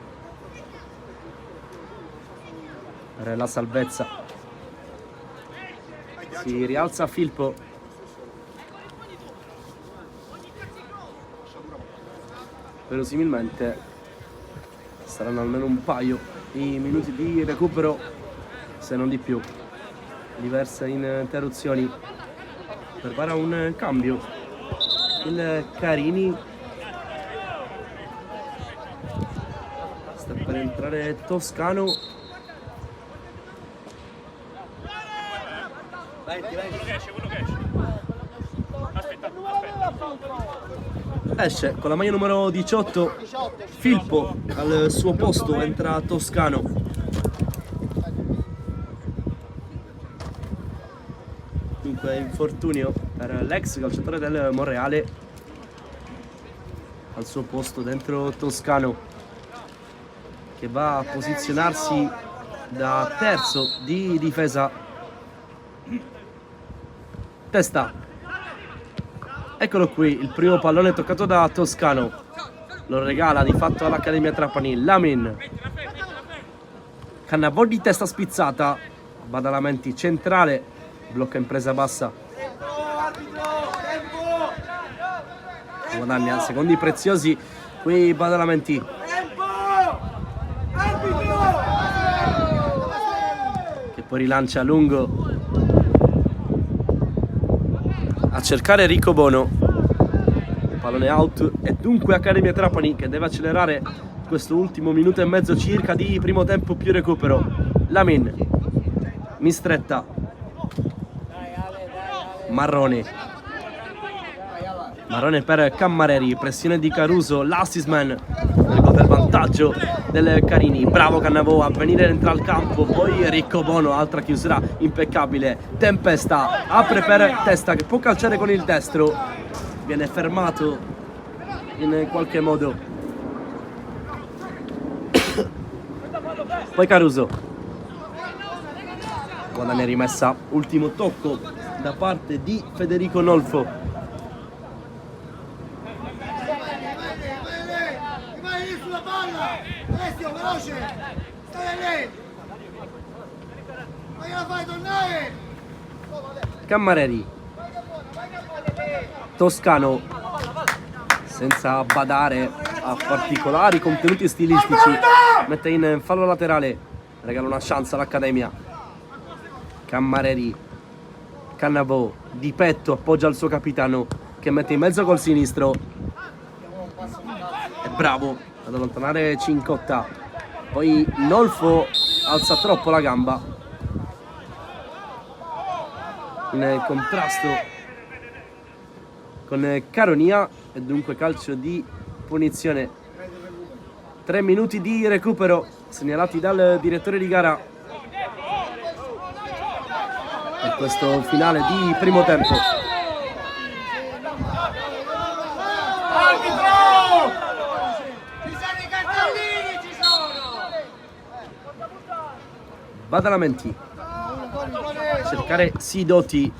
per la salvezza. Si rialza Filippo, verosimilmente saranno almeno un paio i minuti di recupero, se non di più. Diverse interruzioni, prepara un cambio il Carini, sta per entrare Toscano. Esce con la maglia numero 18 Filippo, al suo posto entra Toscano. Dunque infortunio per l'ex calciatore del Monreale, al suo posto dentro Toscano, che va a posizionarsi da terzo di difesa. Testa, eccolo qui, il primo pallone toccato da Toscano, lo regala di fatto all'Accademia Trapani. Lamin, Cannavò di testa spizzata, Badalamenti centrale, blocca in presa bassa, guadagna secondi preziosi qui Badalamenti, che poi rilancia a lungo a cercare Riccobono, pallone out e dunque Accademia Trapani che deve accelerare questo ultimo minuto e mezzo circa di primo tempo più recupero. Lamin, Mistretta, Marrone per Cammareri, pressione di Caruso, l'assist man nel gol del vantaggio del Carini. Bravo Cannavò a venire dentro al campo, poi Riccobono, altra chiusura impeccabile. Tempesta apre per Testa che può calciare con il destro, viene fermato in qualche modo. Poi Caruso, guadagna rimessa, ultimo tocco da parte di Federico Nolfo. Rimani lì sulla palla! Alessio, veloce! Stai lì! Ma gliela fai tornare! Cammareri, Toscano, senza badare a particolari contenuti stilistici, mette in fallo laterale, regala una chance all'Accademia. Cammareri, Cannavò di petto appoggia il suo capitano che mette in mezzo col sinistro, è bravo ad allontanare Cincotta, poi Nolfo alza troppo la gamba in contrasto con Caronia e dunque calcio di punizione. 3 minuti di recupero segnalati dal direttore di gara per questo finale di primo tempo. Arbitro! Ci sono i cartellini, ci sono! Badalamenti, cercare Sidoti,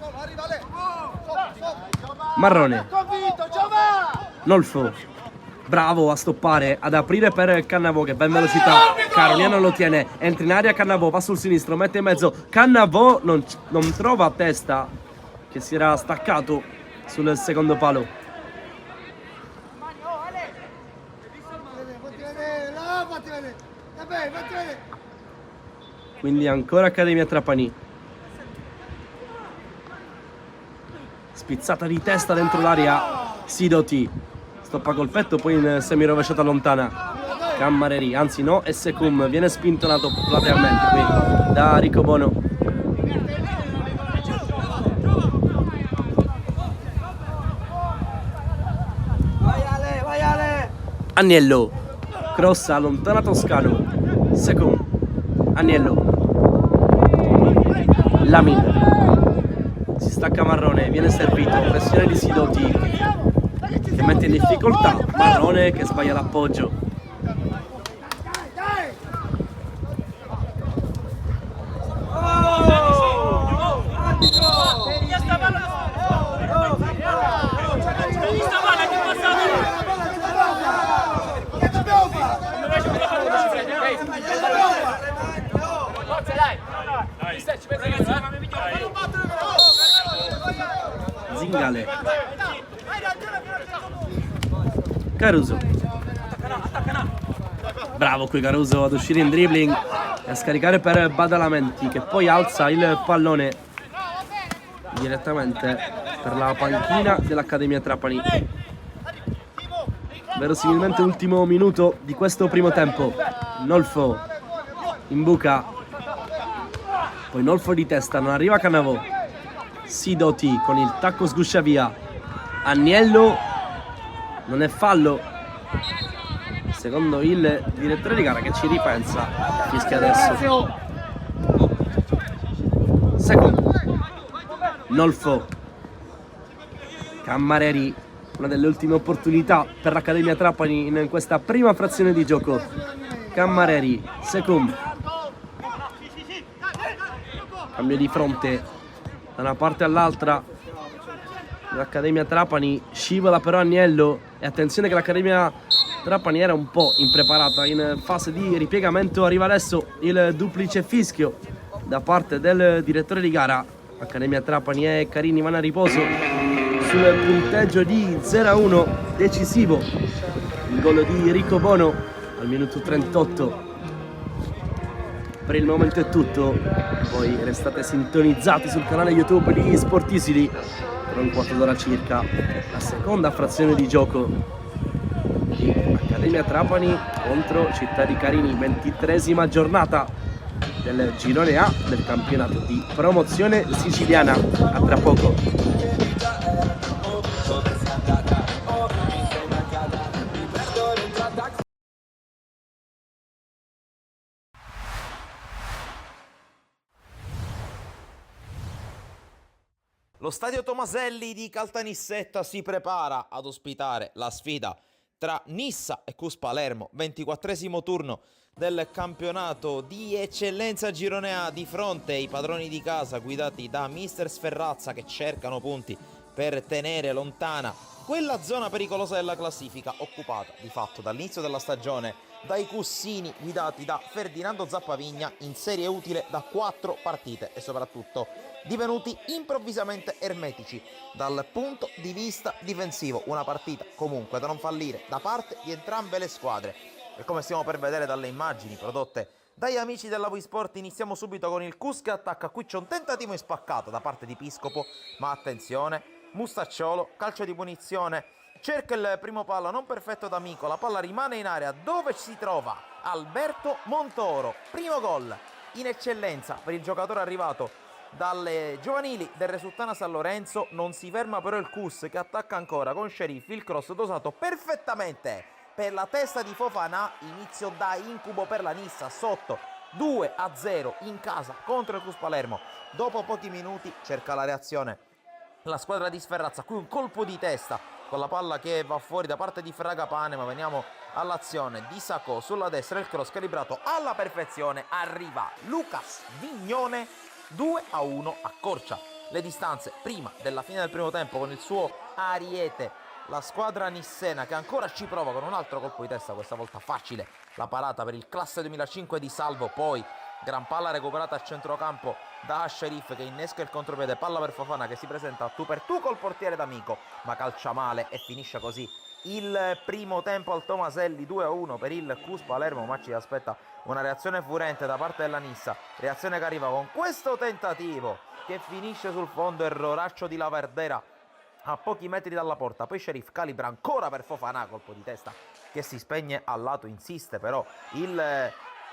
Marrone, Nolfo, bravo a stoppare, ad aprire per Cannavò che va in velocità. Caronia non lo tiene, entra in area Cannavò, va sul sinistro, mette in mezzo. Cannavò non trova Testa che si era staccato sul secondo palo. Quindi ancora Accademia Trapani. Spizzata di testa dentro l'area, Sidoti stoppa col petto, poi in semirovesciata lontana. Cammareri, anzi no, e Secum viene spintonato lateralmente qui da Riccobono. Vai Ale! Agnello, cross allontana Toscano, Secum, Agnello, Lamin, si stacca Marrone, viene servito, pressione di Sidoti che mette in difficoltà, Marrone che sbaglia l'appoggio. Zingale, Caruso, bravo qui Caruso ad uscire in dribbling e a scaricare per Badalamenti che poi alza il pallone direttamente per la panchina dell'Accademia Trapani. Verosimilmente ultimo minuto di questo primo tempo. Nolfo in buca, poi Nolfo di testa, non arriva Cannavò. Sidoti con il tacco sguscia via. Agnello, non è fallo secondo il direttore di gara che ci ripensa, fischia adesso. Secondo Nolfo, Cammareri, una delle ultime opportunità per l'Accademia Trapani in questa prima frazione di gioco. Cammareri, Secum, cambio di fronte da una parte all'altra, l'Accademia Trapani, scivola però Agnello, e attenzione che l'Accademia Trapani era un po' impreparata in fase di ripiegamento. Arriva adesso il duplice fischio da parte del direttore di gara. Accademia Trapani e Carini vanno a riposo sul punteggio di 0-1, decisivo il gol di Rico Bono al minuto 38. Per il momento è tutto, voi restate sintonizzati sul canale YouTube di Sportisili per un quarto d'ora circa, la seconda frazione di gioco di Accademia Trapani contro Città di Carini, 23esima giornata del girone A del campionato di promozione siciliana. A tra poco. Lo stadio Tomaselli di Caltanissetta si prepara ad ospitare la sfida tra Nissa e Cus Palermo, 24esimo turno del campionato di eccellenza girone A. Di fronte ai padroni di casa guidati da mister Sferrazza, che cercano punti per tenere lontana quella zona pericolosa della classifica, occupata di fatto dall'inizio della stagione dai cussini guidati da Ferdinando Zappavigna, in serie utile da 4 partite e soprattutto divenuti improvvisamente ermetici dal punto di vista difensivo. Una partita comunque da non fallire da parte di entrambe le squadre, e come stiamo per vedere dalle immagini prodotte dagli amici della Wii Sport, iniziamo subito con il Cus che attacca. Qui c'è un tentativo in spaccato da parte di Piscopo, ma attenzione, Mustacciolo, calcio di punizione, cerca il primo palo non perfetto da Mico, la palla rimane in area dove si trova Alberto Montoro. Primo gol in eccellenza per il giocatore arrivato dalle giovanili del Resultana San Lorenzo. Non si ferma però il Cus, che attacca ancora con Sceriffi, il cross dosato perfettamente per la testa di Fofana. Inizio da incubo per la Nissa, sotto 2-0 in casa contro il Cus Palermo. Dopo pochi minuti cerca la reazione la squadra di Sferrazza, qui un colpo di testa con la palla che va fuori da parte di Fragapane, ma veniamo all'azione di Sacco sulla destra, il cross calibrato alla perfezione, arriva Lucas Vignone, 2-1, accorcia le distanze prima della fine del primo tempo con il suo ariete. La squadra nissena che ancora ci prova con un altro colpo di testa, questa volta facile, la parata per il classe 2005 di Salvo, poi gran palla recuperata a centrocampo da Scerif che innesca il contropiede, palla per Fofana che si presenta tu per tu col portiere d'Amico, ma calcia male e finisce così il primo tempo al Tomaselli. 2-1 per il Cus Palermo, ma ci aspetta una reazione furente da parte della Nissa, reazione che arriva con questo tentativo che finisce sul fondo, erroraccio di Lavardera a pochi metri dalla porta, poi Scerif calibra ancora per Fofana, colpo di testa che si spegne al lato, insiste però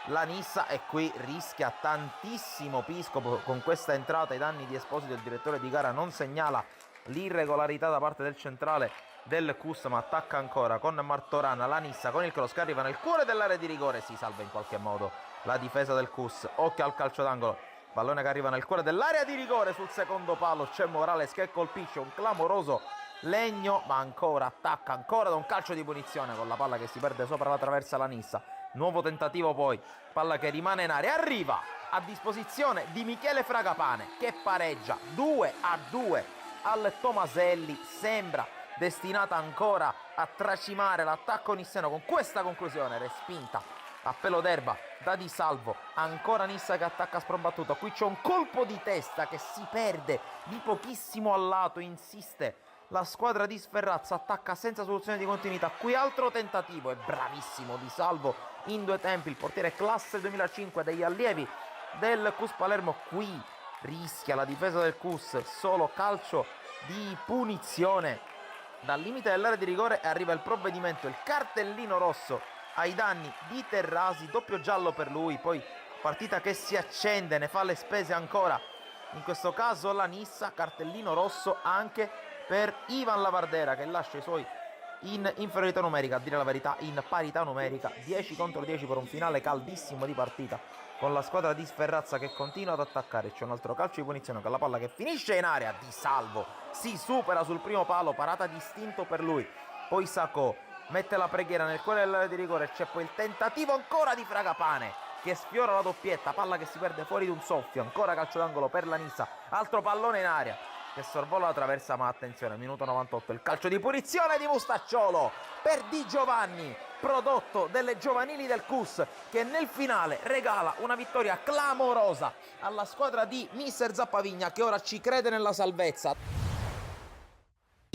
la Nissa e qui rischia tantissimo Piscopo con questa entrata ai danni di Esposito. Il direttore di gara non segnala l'irregolarità da parte del centrale del Cus, ma attacca ancora con Martorana. La Nissa con il cross che arriva nel cuore dell'area di rigore, si salva in qualche modo la difesa del Cus. Occhio al calcio d'angolo, pallone che arriva nel cuore dell'area di rigore, sul secondo palo c'è Morales che colpisce un clamoroso legno, ma ancora attacca, ancora da un calcio di punizione con la palla che si perde sopra la traversa la Nissa. Nuovo tentativo poi, palla che rimane in area, arriva a disposizione di Michele Fragapane che pareggia 2-2 al Tomaselli. Sembra destinata ancora a tracimare l'attacco nisseno con questa conclusione respinta a pelo d'erba da Di Salvo. Ancora Nissa che attacca sprombattuto, qui c'è un colpo di testa che si perde di pochissimo al lato, insiste la squadra di Sferrazza, attacca senza soluzione di continuità, qui altro tentativo, è bravissimo Di Salvo in due tempi, il portiere classe 2005 degli allievi del Cus Palermo. Qui rischia la difesa del Cus, solo calcio di punizione dal limite dell'area di rigore e arriva il provvedimento, il cartellino rosso ai danni di Terrasi, doppio giallo per lui. Poi partita che si accende, ne fa le spese ancora in questo caso la Nissa, cartellino rosso anche per Ivan Lavardera che lascia i suoi in inferiorità numerica, a dire la verità in parità numerica, 10 contro 10 per un finale caldissimo di partita con la squadra di Sferrazza che continua ad attaccare. C'è un altro calcio di punizione con la palla che finisce in area, Di Salvo si supera sul primo palo, parata distinto per lui, poi Sacco mette la preghiera nel cuore dell'area di rigore, c'è poi il tentativo ancora di Fragapane che sfiora la doppietta, palla che si perde fuori di un soffio, ancora calcio d'angolo per la Nissa, altro pallone in aria che sorvola la traversa, ma attenzione, minuto 98, il calcio di punizione di Mustacciolo per Di Giovanni, prodotto delle giovanili del CUS, che nel finale regala una vittoria clamorosa alla squadra di mister Zappavigna, che ora ci crede nella salvezza.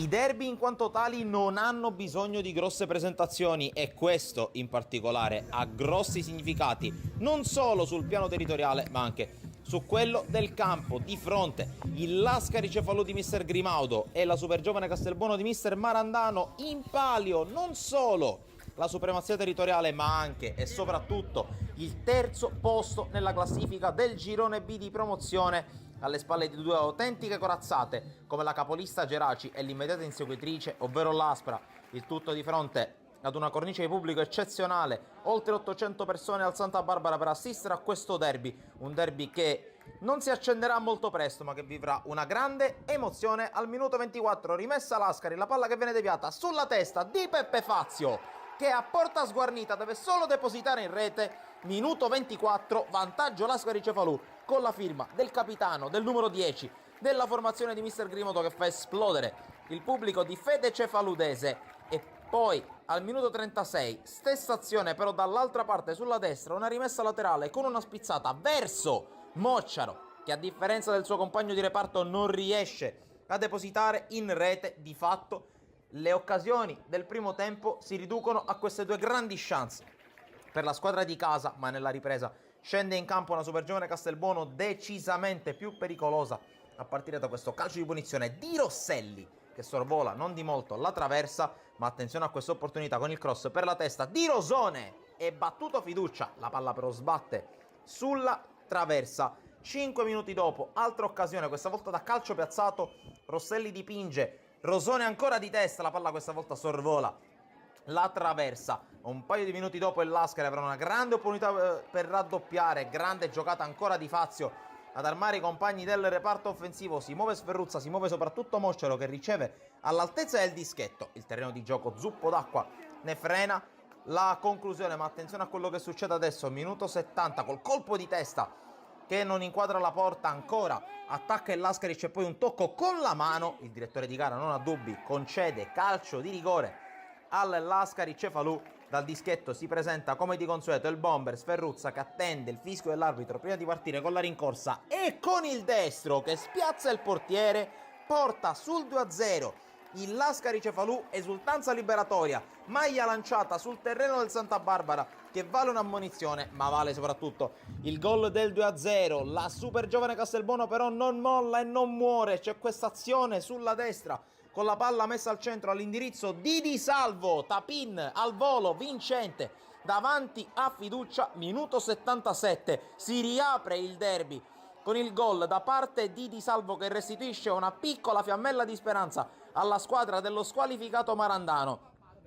I derby in quanto tali non hanno bisogno di grosse presentazioni e questo in particolare ha grossi significati non solo sul piano territoriale ma anche su quello del campo. Di fronte il Lascari Cefalù di mister Grimaudo e la super giovane Castelbuono di mister Marandano, in palio non solo la supremazia territoriale ma anche e soprattutto il terzo posto nella classifica del girone B di promozione, alle spalle di due autentiche corazzate come la capolista Geraci e l'immediata inseguitrice, ovvero l'Aspra. Il tutto di fronte ad una cornice di pubblico eccezionale, oltre 800 persone al Santa Barbara per assistere a questo derby, un derby che non si accenderà molto presto ma che vivrà una grande emozione. Al minuto 24 rimessa Lascari, la palla che viene deviata sulla testa di Peppe Fazio, che a porta sguarnita deve solo depositare in rete. Minuto 24, vantaggio Lascari Cefalù con la firma del capitano, del numero 10 della formazione di mister Grimoto, che fa esplodere il pubblico di fede cefaludese. E poi al minuto 36, stessa azione però dall'altra parte sulla destra, una rimessa laterale con una spizzata verso Mocciaro, che a differenza del suo compagno di reparto non riesce a depositare in rete. Di fatto le occasioni del primo tempo si riducono a queste due grandi chance per la squadra di casa, ma nella ripresa scende in campo una super giovane Castelbuono decisamente più pericolosa, a partire da questo calcio di punizione di Rosselli, che sorvola non di molto la traversa, ma attenzione a questa opportunità con il cross per la testa di Rosone, e battuto fiducia, la palla però sbatte sulla traversa. 5 minuti dopo, altra occasione, questa volta da calcio piazzato, Rosselli dipinge, Rosone ancora di testa, la palla questa volta sorvola la traversa. Un paio di minuti dopo il Lascari avrà una grande opportunità per raddoppiare, grande giocata ancora di Fazio ad armare i compagni del reparto offensivo. Si muove Sferruzza, si muove soprattutto Mocciaro, che riceve all'altezza del dischetto. Il terreno di gioco zuppo d'acqua ne frena la conclusione, ma attenzione a quello che succede adesso. Minuto 70 col colpo di testa che non inquadra la porta, ancora attacca il Lascari, c'è poi un tocco con la mano, il direttore di gara non ha dubbi, concede calcio di rigore al Lascari Cefalù. Dal dischetto si presenta come di consueto il bomber Sferruzza, che attende il fischio dell'arbitro prima di partire con la rincorsa e con il destro che spiazza il portiere porta sul 2-0 il Lascari Cefalù. Esultanza liberatoria, maglia lanciata sul terreno del Santa Barbara, che vale un'ammonizione ma vale soprattutto il gol del 2-0. La super giovane Castelbuono però non molla e non muore, c'è questa azione sulla destra con la palla messa al centro all'indirizzo di Di Salvo, tapin al volo vincente davanti a fiducia. Minuto 77, si riapre il derby con il gol da parte di Di Salvo, che restituisce una piccola fiammella di speranza alla squadra dello squalificato Marandano.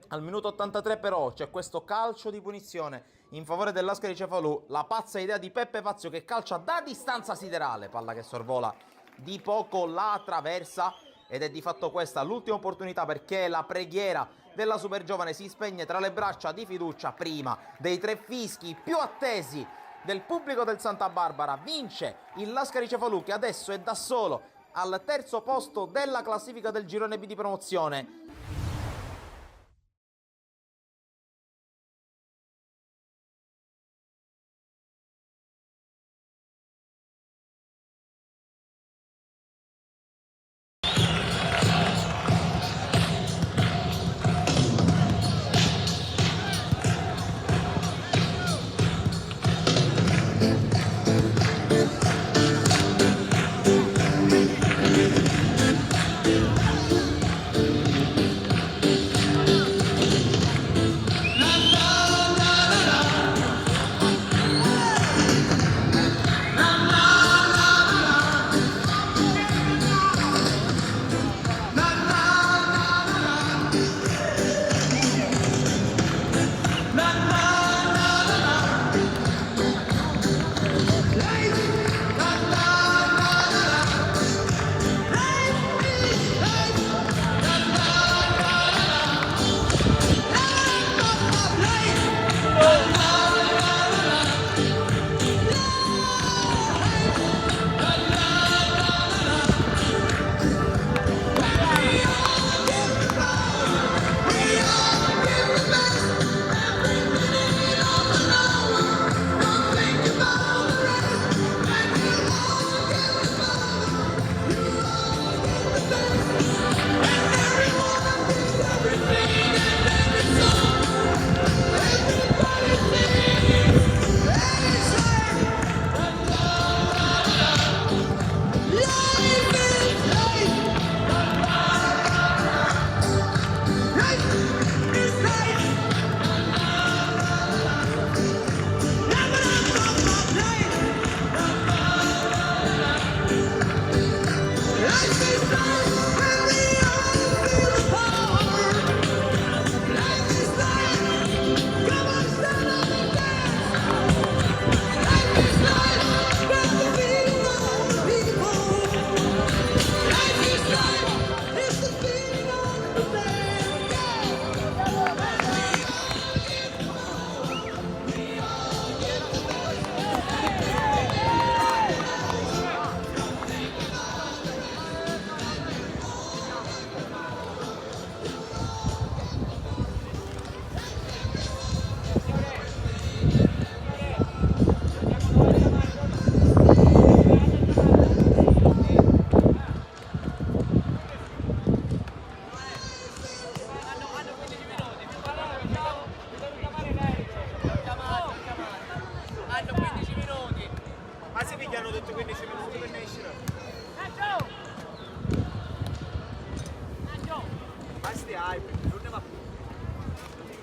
Al minuto 83 però c'è questo calcio di punizione in favore del Lascari Cefalù, la pazza idea di Peppe Fazio, che calcia da distanza siderale, palla che sorvola di poco la traversa. Ed è di fatto questa l'ultima opportunità, perché la preghiera della super giovane si spegne tra le braccia di fiducia prima dei tre fischi più attesi del pubblico del Santa Barbara. Vince il Lascari Cefalù, che adesso è da solo al terzo posto della classifica del girone B di promozione.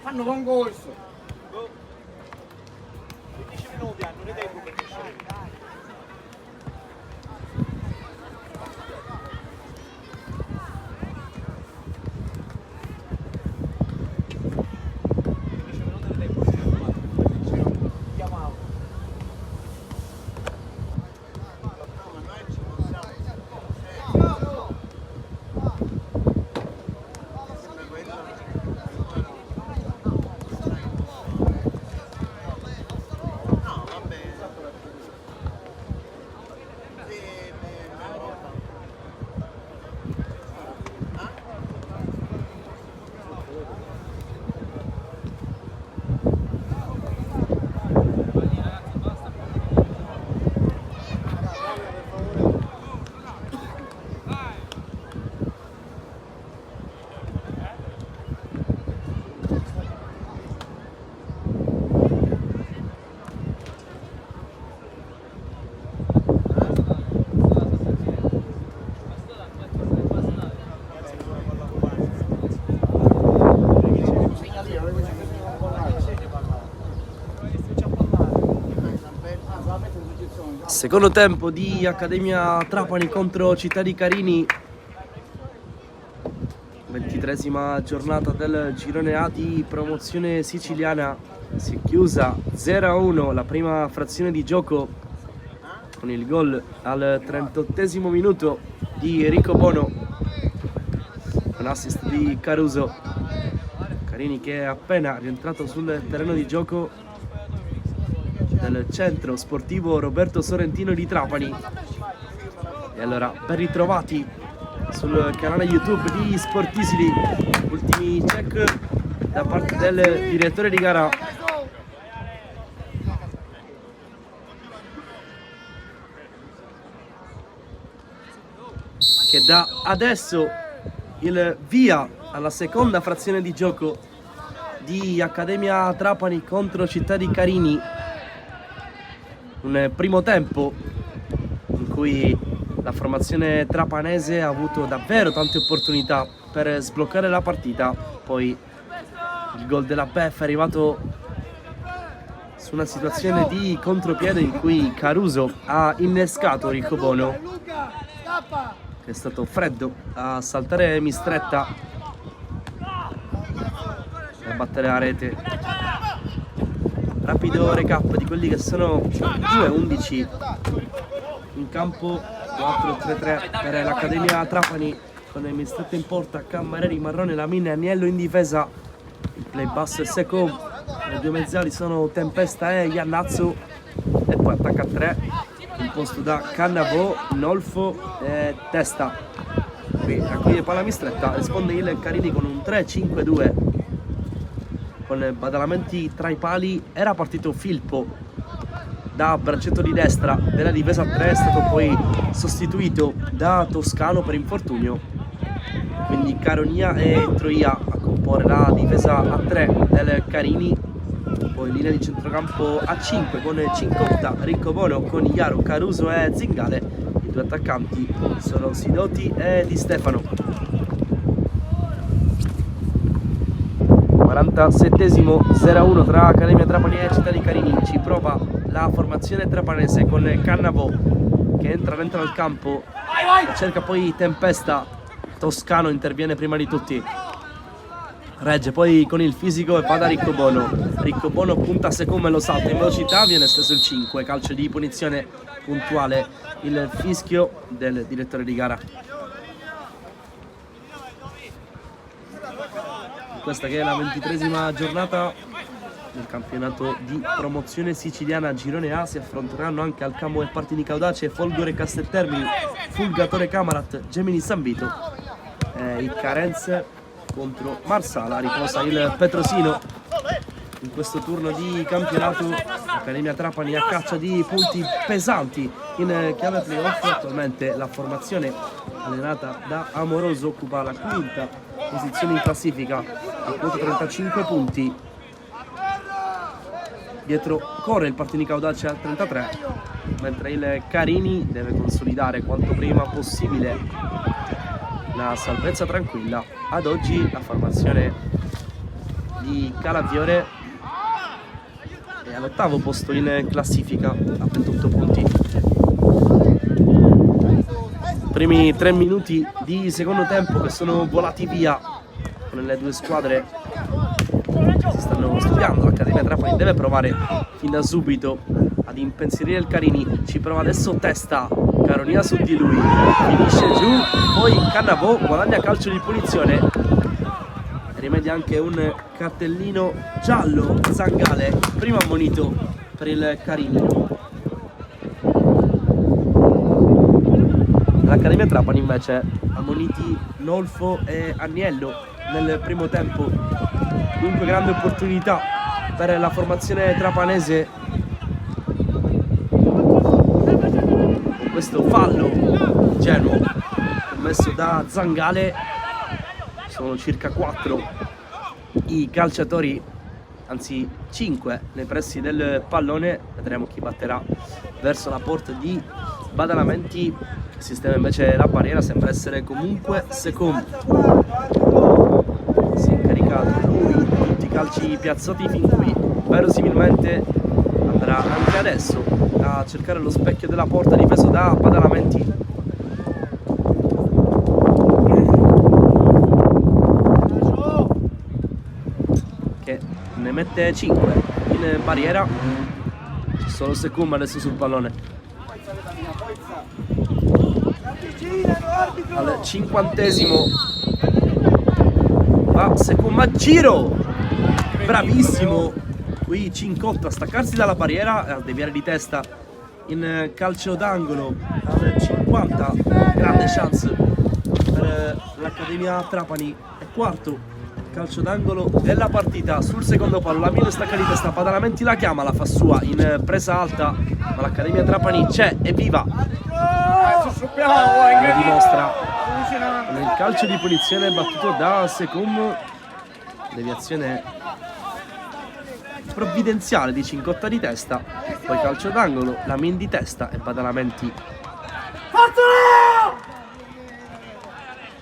Fanno concorso. 15 minuti hanno ne tempo per Secondo tempo di Accademia Trapani contro Città di Carini, 23esima giornata del girone A di promozione siciliana. Si è chiusa 0-1 la prima frazione di gioco con il gol al 38esimo minuto di Riccobono con assist di Caruso. Carini che è appena rientrato sul terreno di gioco del centro sportivo Roberto Sorrentino di Trapani. E allora, ben ritrovati sul canale YouTube di Sportisili. Ultimi check da parte del direttore di gara. Che dà adesso il via alla seconda frazione di gioco di Accademia Trapani contro Città di Carini. Un primo tempo in cui la formazione trapanese ha avuto davvero tante opportunità per sbloccare la partita. Poi il gol della Bef è arrivato su una situazione di contropiede in cui Caruso ha innescato Riccobono, che è stato freddo a saltare Mistretta e a battere la rete. Rapido recap di quelli che sono 2-11 in campo, 4-3-3 per l'Accademia Trapani con Mistretta in porta, Cammareri, Marrone, Lamine, Agnello in difesa, il play basso e secco, le due mezzali sono Tempesta e Iannazzo, e poi attacca a 3 imposto da Cannavò, Nolfo e Testa. Qui raccoglie palla Mistretta, risponde il Carini con un 3-5-2 con badalamenti tra i pali. Era partito Filippo da braccetto di destra della difesa a 3, è stato poi sostituito da Toscano per infortunio, quindi Caronia e Troia a comporre la difesa a 3 del Carini. Poi linea di centrocampo a 5 con Cincotta, Riccobono, Conigliaro, Caruso e Zingale. I due attaccanti sono Sidoti e Di Stefano. 47esimo, 0-1 tra Accademia Trapani e Città di Carini. Ci prova la formazione trapanese con Cannavò che entra dentro al campo, cerca poi Tempesta, Toscano interviene prima di tutti, regge poi con il fisico e va da Riccobono. Riccobono punta secondo e lo salta in velocità, viene steso il 5, calcio di punizione puntuale, il fischio del direttore di gara. Questa che è la 23esima giornata del campionato di promozione siciliana girone A. Si affronteranno anche Alcamo e Partini Caudace, Folgore Casteltermini, Fulgatore Camarat, Gemini San Vito, il Carenze contro Marsala. Riposa il Petrosino in questo turno di campionato. Accademia Trapani a caccia di punti pesanti in chiave playoff. Attualmente la formazione allenata da Amoroso occupa la quinta posizione in classifica a quota 35 punti. Dietro corre il Partini Caudace a 33 mentre il Carini deve consolidare quanto prima possibile una salvezza tranquilla. Ad oggi la formazione di Calafiore è all'8° posto in classifica a 28 punti. Primi 3 minuti di secondo tempo che sono volati via con le due squadre che si stanno studiando. L'Accademia Trapani deve provare fin da subito ad impensierire il Carini. Ci prova adesso Testa, Caronia su di lui, finisce giù, poi Cannavò guadagna calcio di punizione, rimedia anche un cartellino giallo. Zangale, primo ammonito per il Carini. L'Accademia Trapani invece ammoniti Nolfo e Agnello nel primo tempo. Dunque grande opportunità per la formazione trapanese. Con questo fallo ingenuo commesso da Zangale, sono circa 4 i calciatori, anzi 5 nei pressi del pallone. Vedremo chi batterà verso la porta di Badalamenti. Sistema invece la barriera, sembra essere comunque secondo. Si è incaricato lui di tutti i calci piazzati fin qui. Verosimilmente andrà anche adesso a cercare lo specchio della porta difeso da Badalamenti. Che ne mette 5 in barriera. C'è solo Secum adesso sul pallone. Al 50° va Secum a giro, bravissimo qui Cincotto a staccarsi dalla barriera e a deviare di testa in calcio d'angolo al 50. Grande chance per l'Accademia Trapani. È quarto calcio d'angolo della partita. Sul secondo palo Lamino stacca di testa, Badalamenti la chiama, la fa sua in presa alta, ma l'Accademia Trapani c'è, è viva, lo dimostra nel calcio di punizione battuto da Secum. Deviazione provvidenziale di Cincotta di testa, poi calcio d'angolo, Lamin di testa e Badalamenti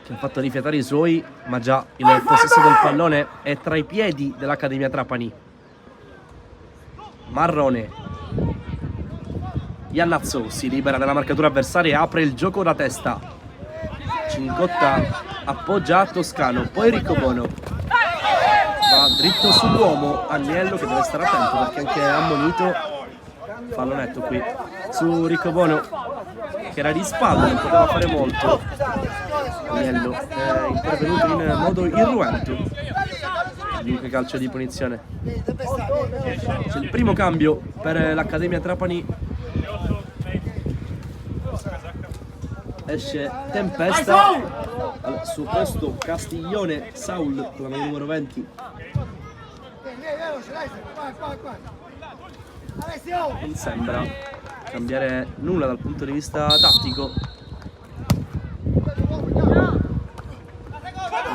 che ha fatto rifiatare i suoi, ma già il possesso del pallone è tra i piedi dell'Accademia Trapani. Marrone, Iannazzo si libera dalla marcatura avversaria e apre il gioco da testa. Cincotta appoggia a Toscano, poi Riccobono va dritto sull'uomo. Agnello che deve stare attento perché anche ammonito. Fallo netto qui su Riccobono che era di spalle, non poteva fare molto. Agnello è intervenuto in modo irruento. Dunque calcio di punizione. C'è il primo cambio per l'Accademia Trapani. Esce Tempesta, al suo posto Castiglione Saul con la maglia numero 20. Non sembra cambiare nulla dal punto di vista tattico.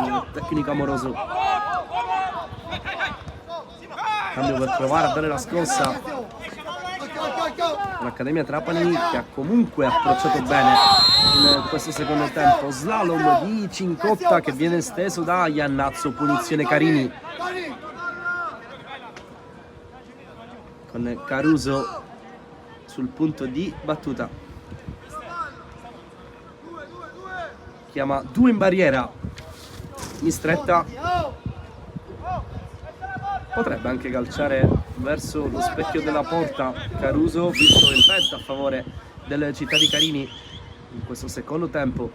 Un tecnico amoroso. Cambio per provare a dare la scossa l'Accademia Trapani, che ha comunque approcciato bene in questo secondo tempo. Slalom di Cincotta che viene esteso da Iannazzo, punizione Carini con Caruso sul punto di battuta. Chiama 2 in barriera, in stretta. Potrebbe anche calciare verso lo specchio della porta Caruso, visto il vento a favore delle città di Carini in questo secondo tempo.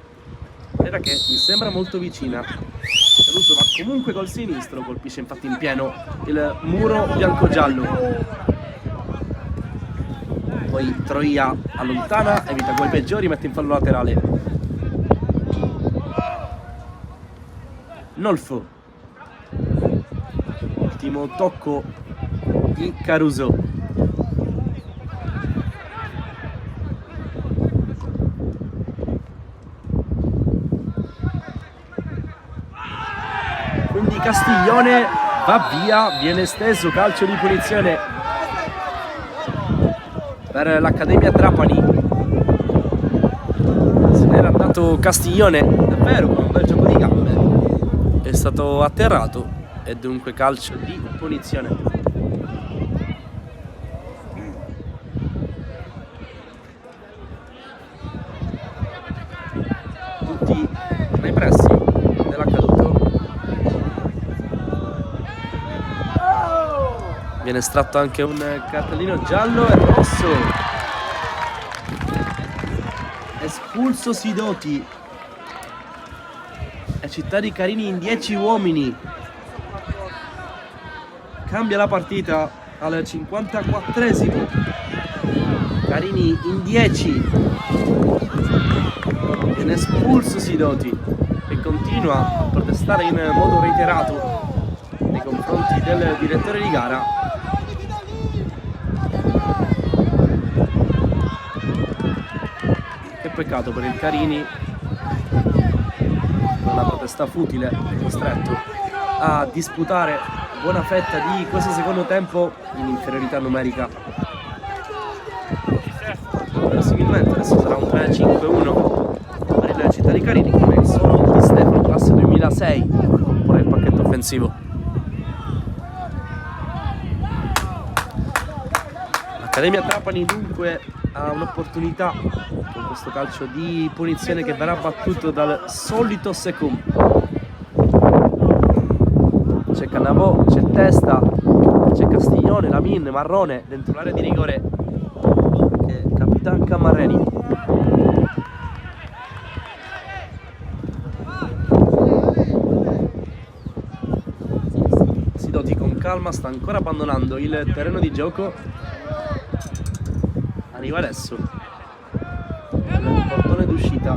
Era che mi sembra molto vicina. Caruso va comunque col sinistro, colpisce infatti in pieno il muro bianco-giallo. Poi Troia allontana, evita gol peggiori, mette in fallo laterale. Nolfo. Ultimo tocco di Caruso. Quindi Castiglione va via, viene esteso, calcio di punizione per l'Accademia Trapani. Se n'era andato Castiglione davvero con un bel gioco di gambe, è stato atterrato e dunque calcio di punizione. Tutti nei pressi dell'accaduto. Viene estratto anche un cartellino giallo e rosso. Espulso Sidoti. E Città di Carini in 10 uomini. Cambia la partita al 54esimo. Carini in 10. Viene espulso Sidoti e continua a protestare in modo reiterato nei confronti del direttore di gara. Che peccato per il Carini, una protesta futile, è costretto a disputare buona fetta di questo secondo tempo in inferiorità numerica. Verosimilmente adesso sarà un 3-5-1 per il Città di Carini, come il solo di Stefano, classe 2006, pure il pacchetto offensivo. L'Accademia Trapani dunque ha un'opportunità con questo calcio di punizione che verrà battuto dal solito Secum. C'è Cannavò, c'è Testa, c'è Castiglione, Lamin, Marrone dentro l'area di rigore, che è Capitan Camarreni. Sidoti con calma sta ancora abbandonando il terreno di gioco. Arriva adesso il portone d'uscita,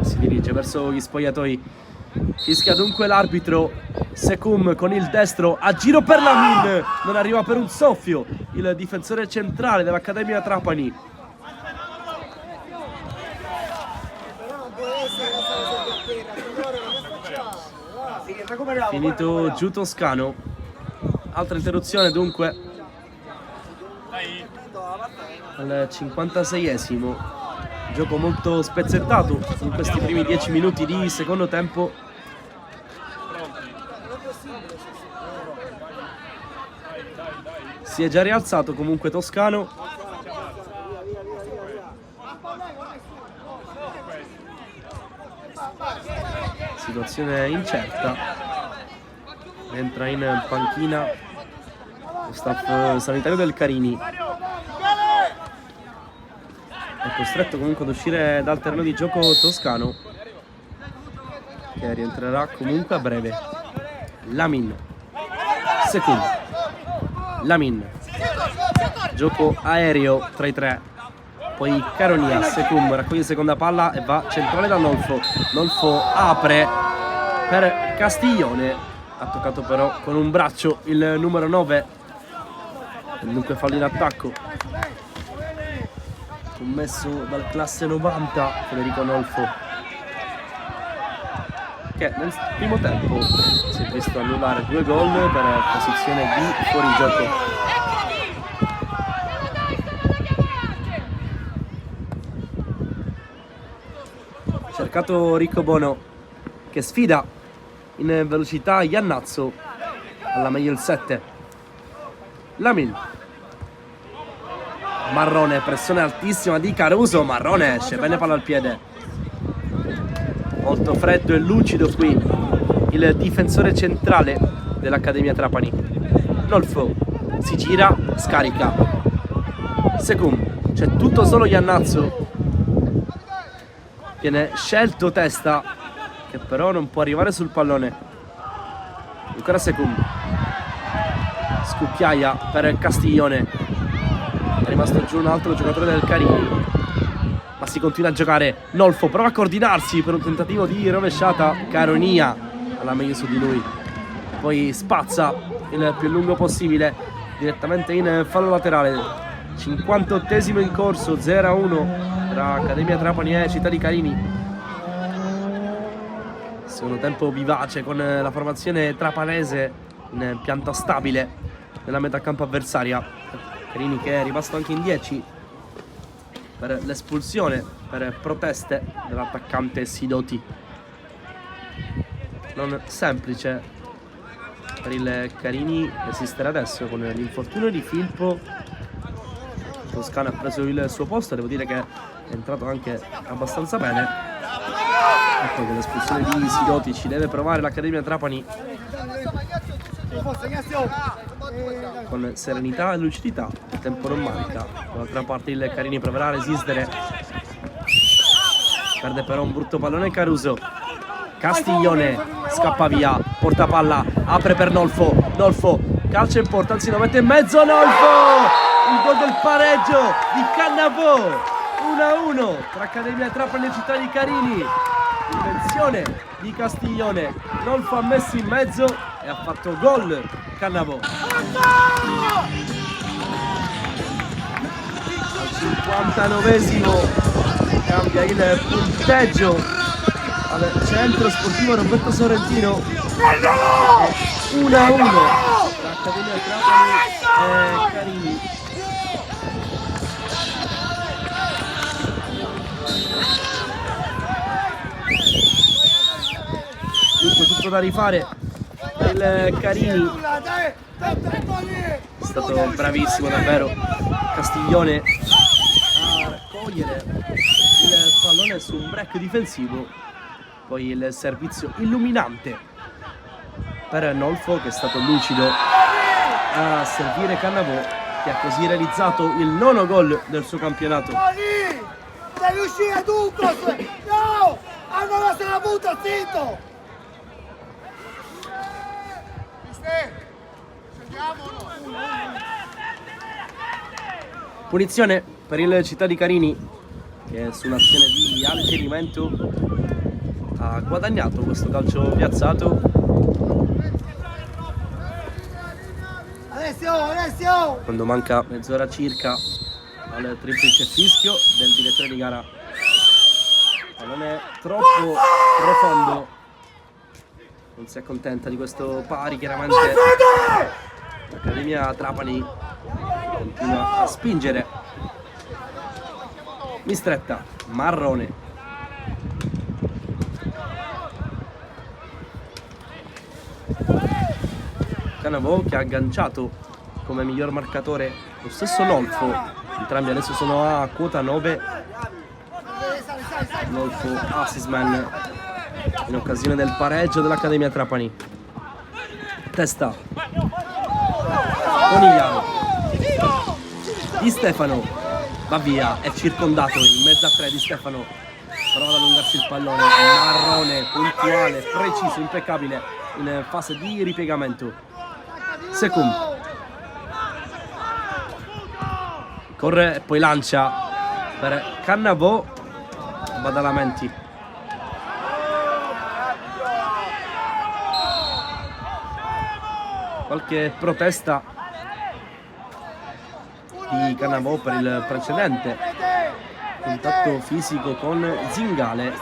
si dirige verso gli spogliatoi, fischia dunque l'arbitro. Secum con il destro a giro per Lamin, non arriva per un soffio il difensore centrale dell'Accademia Trapani. Finito giù Toscano, altra interruzione dunque al 56esimo. Gioco molto spezzettato in questi primi 10 minuti di secondo tempo. Si è già rialzato comunque Toscano. Situazione incerta. Entra in panchina lo staff sanitario del Carini. È costretto comunque ad uscire dal terreno di gioco Toscano, che rientrerà comunque a breve. Lamin, Secum, Lamin, gioco aereo tra i tre, poi Caronia. Secum raccoglie seconda palla e va centrale da Nolfo. Nolfo apre per Castiglione, ha toccato però con un braccio il numero 9 e dunque fallo in attacco commesso dal classe 90 Federico Nolfo, che nel primo tempo si è visto annullare 2 gol per posizione di fuorigioco. Cercato Riccobono, che sfida in velocità Iannazzo, alla meglio il 7. Lamin, Marrone, pressione altissima di Caruso. Marrone esce, bene palla al piede. Molto freddo e lucido qui il difensore centrale dell'Accademia Trapani. Nolfo si gira, scarica. Secum, c'è tutto solo Iannazzo. Viene scelto Testa, che però non può arrivare sul pallone. Ancora Secum. Scucchiaia per Castiglione. È rimasto giù un altro giocatore del Carini, ma si continua a giocare. Nolfo prova a coordinarsi per un tentativo di rovesciata. Caronia alla meglio su di lui, poi spazza il più lungo possibile direttamente in fallo laterale. 58esimo in corso, 0-1 tra Accademia Trapani e Città di Carini. Secondo tempo vivace con la formazione trapanese in pianta stabile nella metà campo avversaria, Carini che è rimasto anche in 10 per l'espulsione, per proteste dell'attaccante Sidoti. Non semplice per il Carini resistere adesso con l'infortunio di Filippo. Toscano ha preso il suo posto, devo dire che è entrato anche abbastanza bene. E poi con l'espulsione di Sidoti ci deve provare l'Accademia Trapani con serenità e lucidità. Il tempo non manca. Dall'altra parte il Carini proverà a resistere, perde però un brutto pallone Caruso. Castiglione scappa via, porta palla, apre per Nolfo, Nolfo calcia in porta, anzi lo mette in mezzo Nolfo, il gol del pareggio di Cannavò, 1-1 tra Accademia Trapani e Città di Carini. Invenzione di Castiglione, Nolfo ha messo in mezzo e ha fatto gol Cannavò. Al 59esimo cambia il punteggio al centro sportivo Roberto Sorrentino. 1-1 tra Accademia Trapani e Carini. Dunque tutto da rifare per il Carini. È stato bravissimo davvero Castiglione a raccogliere il pallone su un break difensivo. Poi il servizio illuminante per Nolfo, che è stato lucido a servire Cannavò, che ha così realizzato il 9° gol del suo campionato. Devi uscire tu! No! Allora se la butta, zitto! Punizione per il Città di Carini, che su un'azione di alleggerimento ha guadagnato questo calcio piazzato. Alessio! Quando manca mezz'ora circa al triplice fischio del direttore di gara. Pallone troppo profondo, non si accontenta di questo pari chiaramente. L'Accademia Trapani continua a spingere. Mistretta, Marrone. Cannavò che ha agganciato come miglior marcatore lo stesso Nolfo. Entrambi adesso sono a quota 9. Nolfo assistman in occasione del pareggio dell'Accademia Trapani. Testa Conigliaro, Di Stefano va via, è circondato in mezzo a 3. Di Stefano prova ad allungarsi il pallone. Marrone puntuale, preciso, impeccabile in fase di ripiegamento. Secum corre e poi lancia per Cannavò. Badalamenti. Qualche protesta di Cannavò per il precedente contatto fisico con Zingale.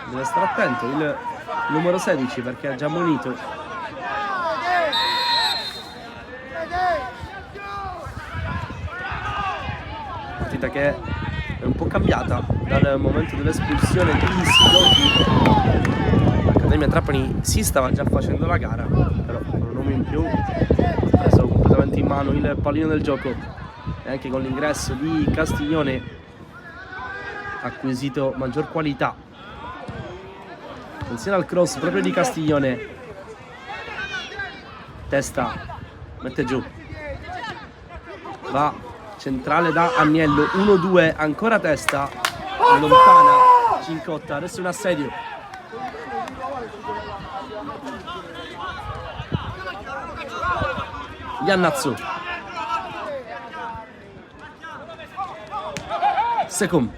Deve stare attento il numero 16 perché ha già ammonito. Partita che è un po' cambiata dal momento dell'espulsione di Sidoti. L'Accademia Trapani si stava già facendo la gara, però con un uomo in più ha preso completamente in mano il pallino del gioco e anche con l'ingresso di Castiglione ha acquisito maggior qualità. Attenzione al cross proprio di Castiglione. Testa, mette giù, va centrale da Agnello, 1-2, ancora Testa, lontana Cincotta, adesso un assedio. Iannazzo, Secum,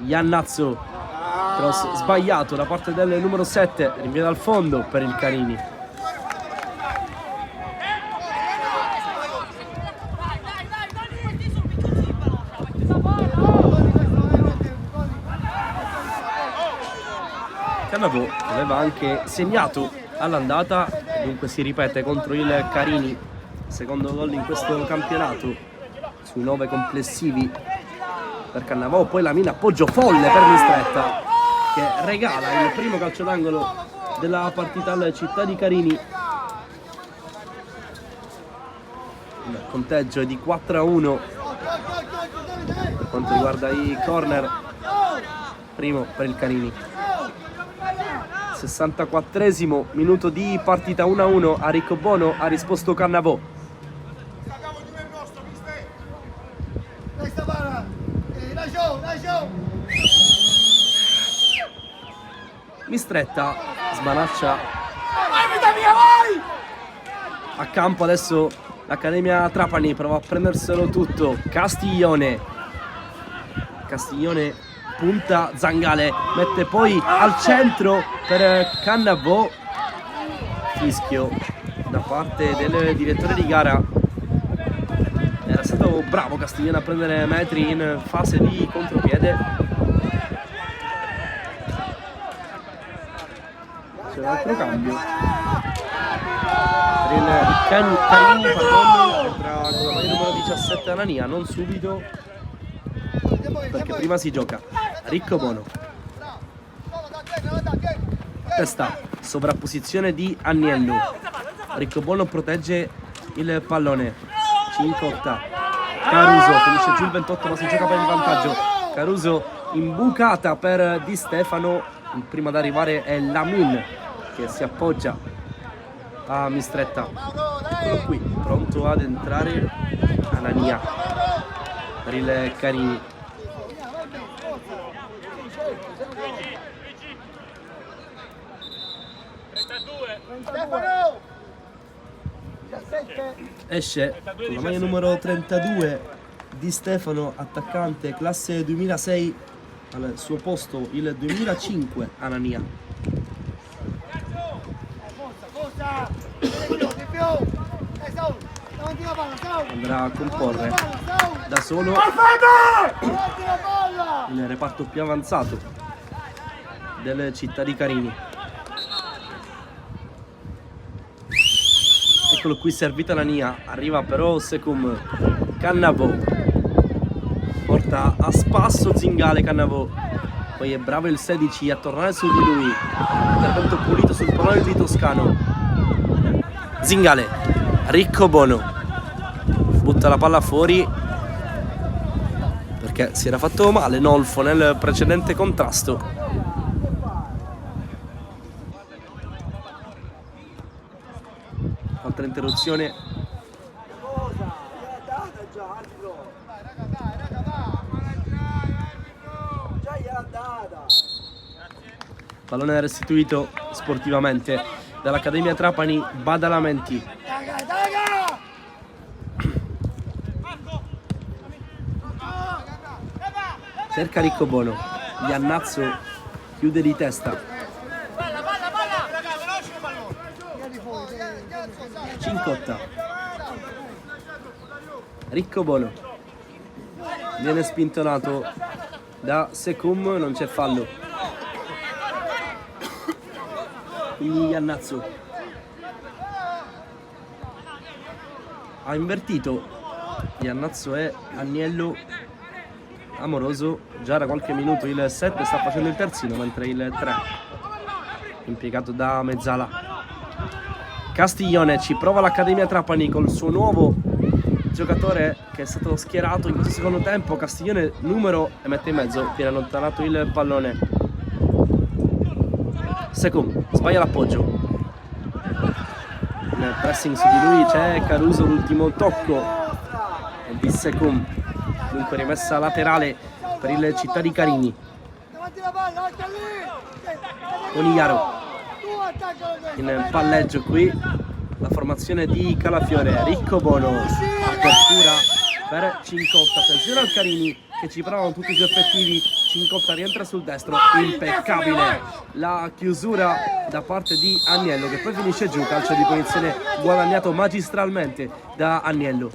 Iannazzo, cross sbagliato da parte del numero 7, rinvia dal fondo per il Carini. Cannavò aveva anche segnato all'andata, dunque si ripete contro il Carini secondo gol in questo campionato sui 9 complessivi per Cannavò. Poi Lamin, appoggio folle per Mistretta che regala il primo calcio d'angolo della partita al Città di Carini. Il conteggio è di 4-1 per quanto riguarda i corner, primo per il Carini. 64esimo minuto di partita, 1-1 a Riccobono, ha risposto Cannavò. Mistretta smanaccia a campo, adesso l'Accademia Trapani prova a prenderselo tutto. Castiglione punta, Zangale mette poi al centro per Cannavò. Fischio da parte del direttore di gara. Era stato bravo Castiglione a prendere metri in fase di contropiede. C'è un altro cambio per il Carini, pardon, entra con la maglia numero 17 Anania, non subito perché prima si gioca. Riccobono, testa, sovrapposizione di Agnello. Riccobono protegge il pallone. Cincotta, Caruso finisce giù il 28 ma si gioca per il vantaggio. Caruso in bucata per Di Stefano. Il primo ad arrivare è Lamin che si appoggia a Mistretta. Eccolo qui, pronto ad entrare Anania per il Carini. Esce con la maglia numero 32 Di Stefano, attaccante classe 2006, al suo posto il 2005 Anania. Andrà a comporre da solo il reparto più avanzato del Città di Carini. Eccolo qui, servita Anania, arriva però Secum. Cannavò porta a spasso Zingale. Cannavò, poi è bravo il 16 a tornare su di lui, intervento pulito sul pallone di Toscano. Zingale, Riccobono butta la palla fuori perché si era fatto male Nolfo nel precedente contrasto. Altra interruzione. Pallone restituito sportivamente dall'Accademia Trapani. Badalamenti. Cerca Riccobono. Iannazzo chiude di testa. Cincotta. Riccobono viene spintonato da Secum, non c'è fallo, quindi Iannazzo ha invertito. Iannazzo e Agnello. Amoroso già da qualche minuto il 7 sta facendo il terzino, mentre il 3 impiegato da Mezzala. Castiglione, ci prova l'Accademia Trapani col suo nuovo giocatore che è stato schierato in questo secondo tempo. Castiglione numero e mette in mezzo, viene allontanato il pallone. Secum sbaglia l'appoggio, nel pressing su di lui c'è Caruso, l'ultimo tocco di Secum, dunque rimessa laterale per il Città di Carini. Conigliaro in palleggio qui, la formazione di Calafiore. Riccobono, apertura per Cincotta, attenzione al Carini che ci provano tutti i suoi effettivi. Cincotta rientra sul destro, impeccabile la chiusura da parte di Agnello che poi finisce giù. Calcio di punizione guadagnato magistralmente da Agnello.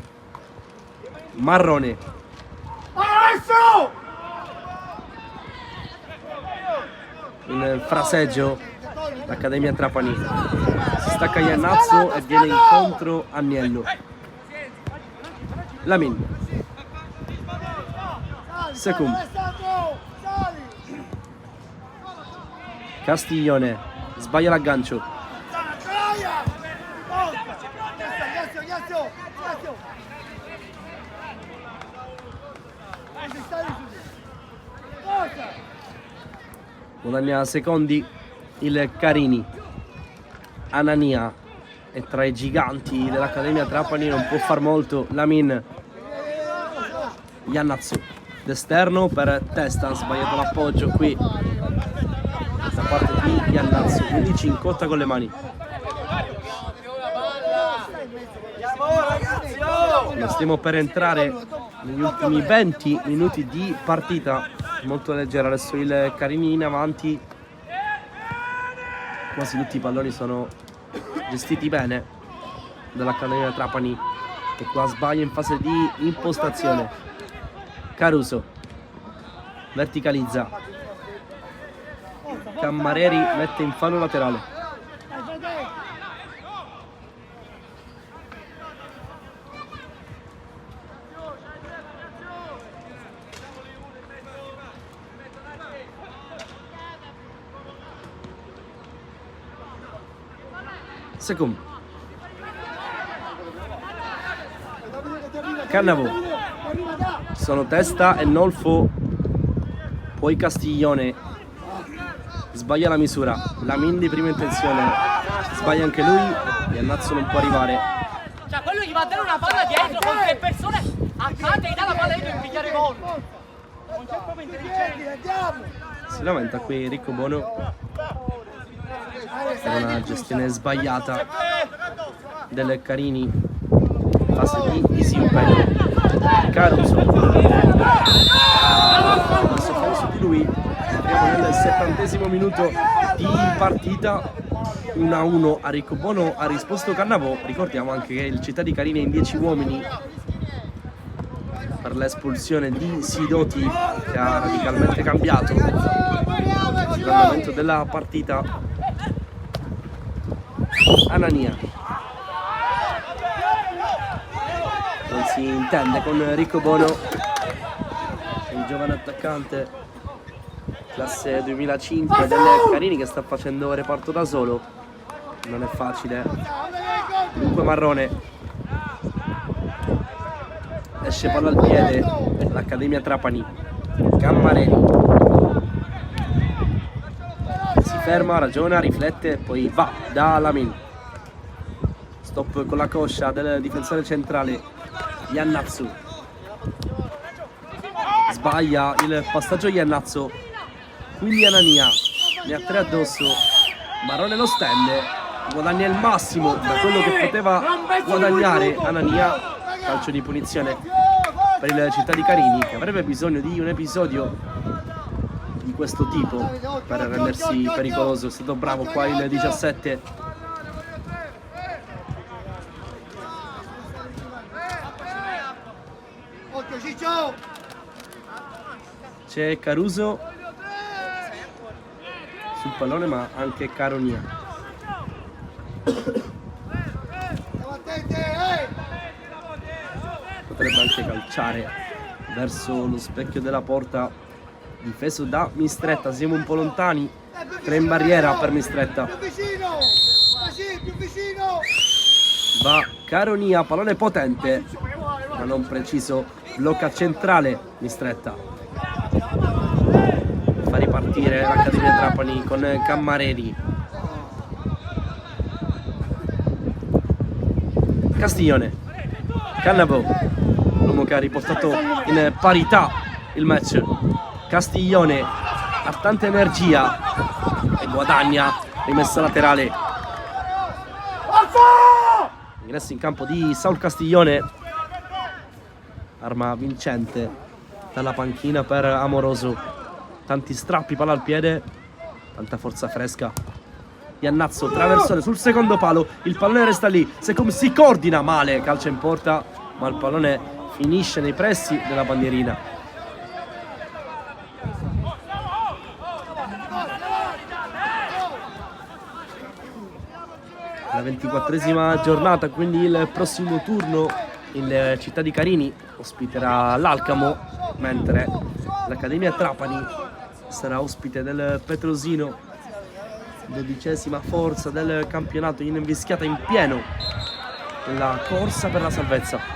Marrone, in fraseggio l'Accademia Trapani, si stacca Iannazzo e viene incontro Agnello. Lamin. Secum. Castiglione sbaglia l'aggancio. Guadagna secondi il Carini. Anania è tra i giganti dell'Accademia Trapani, non può far molto. Lamin. Iannazzo d'esterno per testa, ha sbagliato l'appoggio qui da parte di Iannazzo, quindi ci incotta con le mani. Ma stiamo per entrare negli ultimi 20 minuti di partita, molto leggera. Adesso il Carini in avanti, quasi tutti i palloni sono gestiti bene dall'Accademia Trapani, che qua sbaglia in fase di impostazione. Caruso verticalizza, Cammareri mette in fallo laterale. Secum. Cannavo. Sono testa e Nolfo, poi Castiglione sbaglia la misura. Lamin di prima intenzione sbaglia anche lui, Iannazzo non può arrivare. Cioè quello gli va a dare una palla dietro con 3 persone accanto e gli dà la palla dietro e pigliare gol. Non c'è proprio intelligenza. Si lamenta qui Ricco Bono per una gestione sbagliata del Carini, fase di disimpegno. Caruso adesso fa su di lui. Siamo nel 70° minuto di partita, 1-1 a Riccobono, ha risposto Cannavò. Ricordiamo anche che il Città di Carini è in 10 uomini per l'espulsione di Sidoti, che ha radicalmente cambiato l'andamento della partita. Anania non si intende con Riccobono, il giovane attaccante classe 2005 del Carini, che sta facendo reparto da solo. Non è facile. Dunque Marrone, esce palla al piede l'Accademia Trapani. Cammarelli si ferma, ragiona, riflette e poi va da Lamin. Stop con la coscia del difensore centrale Iannazzo. Sbaglia il passaggio Iannazzo, quindi Anania ne ha 3 addosso. Marrone lo stende, guadagna il massimo da quello che poteva guadagnare Anania. Calcio di punizione per il Città di Carini, che avrebbe bisogno di un episodio di questo tipo per rendersi pericoloso. È stato bravo qua il 17. C'è Caruso sul pallone, ma anche Caronia. Potrebbe anche calciare verso lo specchio della porta, difeso da Mistretta. Siamo un po' lontani, 3 in barriera per Mistretta. Va Caronia, pallone potente ma non preciso, blocca centrale Mistretta. Fa ripartire l'Accademia Trapani con Cammareri. Castiglione, Cannavò, l'uomo che ha riportato in parità il match. Castiglione ha tanta energia e guadagna, rimessa laterale. Ingresso in campo di Saul Castiglione, arma vincente dalla panchina per Amoroso. Tanti strappi, palla al piede, tanta forza fresca. Iannazzo, traversone sul secondo palo, il pallone resta lì. Secum si coordina male, calcia in porta, ma il pallone finisce nei pressi della bandierina. La 24esima giornata, quindi il prossimo turno il Città di Carini ospiterà l'Alcamo, mentre l'Accademia Trapani sarà ospite del Petrosino, 12ª forza del campionato, invischiata in pieno la corsa per la salvezza.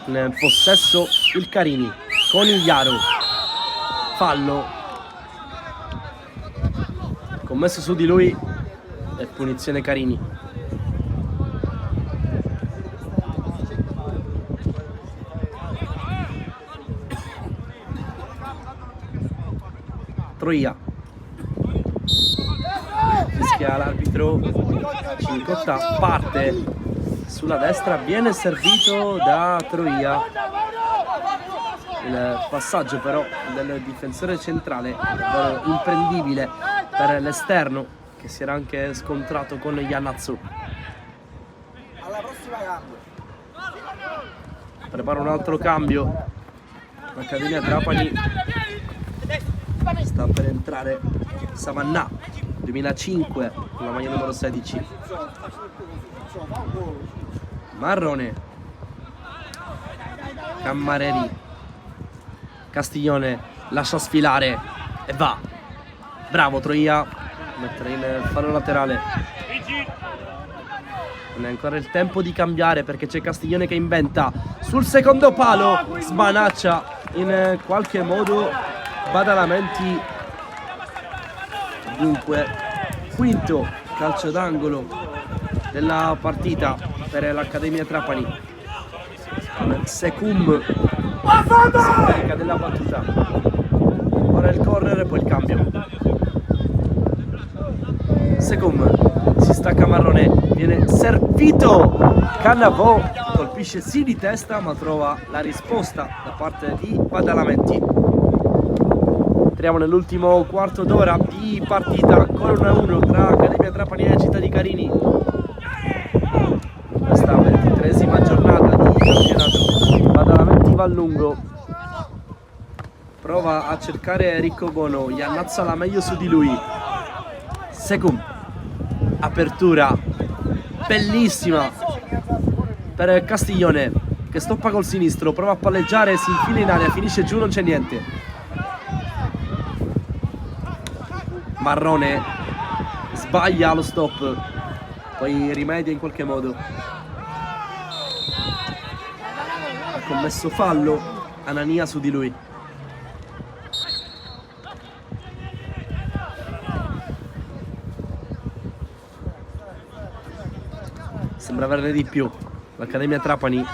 In possesso il Carini, Conigliaro, fallo commesso su di lui e punizione Carini. Troia, fischia l'arbitro, Cincotta parte sulla destra, viene servito da Troia. Il passaggio però del difensore centrale è imprendibile per l'esterno, che si era anche scontrato con Iannazzo. Alla prossima cambio. Prepara un altro cambio l'Accademia Trapani. Sta per entrare Savannà, 2005, con la maglia numero 16. Marrone, Cammareri, Castiglione lascia sfilare e va. Bravo Troia, mettere in fallo laterale. Non è ancora il tempo di cambiare, perché c'è Castiglione che inventa sul secondo palo, smanaccia in qualche modo Badalamenti. Dunque, quinto calcio d'angolo della partita per l'Accademia Trapani. Secum si carica della battuta. Ora il corner e poi il cambio. Secum si stacca Marrone, viene servito Cannavò, colpisce sì di testa ma trova la risposta da parte di Badalamenti. Entriamo nell'ultimo quarto d'ora di partita, ancora 1-1 tra Accademia Trapani e Città di Carini. Questa 23ª giornata di campionato. Badalamenti va a lungo, prova a cercare Riccobono, Iannazzo la meglio su di lui. Secum, apertura bellissima per Castiglione, che stoppa col sinistro, prova a palleggiare, si infila in aria, finisce giù, non c'è niente. Marrone sbaglia lo stop, poi rimedia in qualche modo. Ha commesso fallo Anania su di lui. Sembra averne di più. L'Accademia Trapani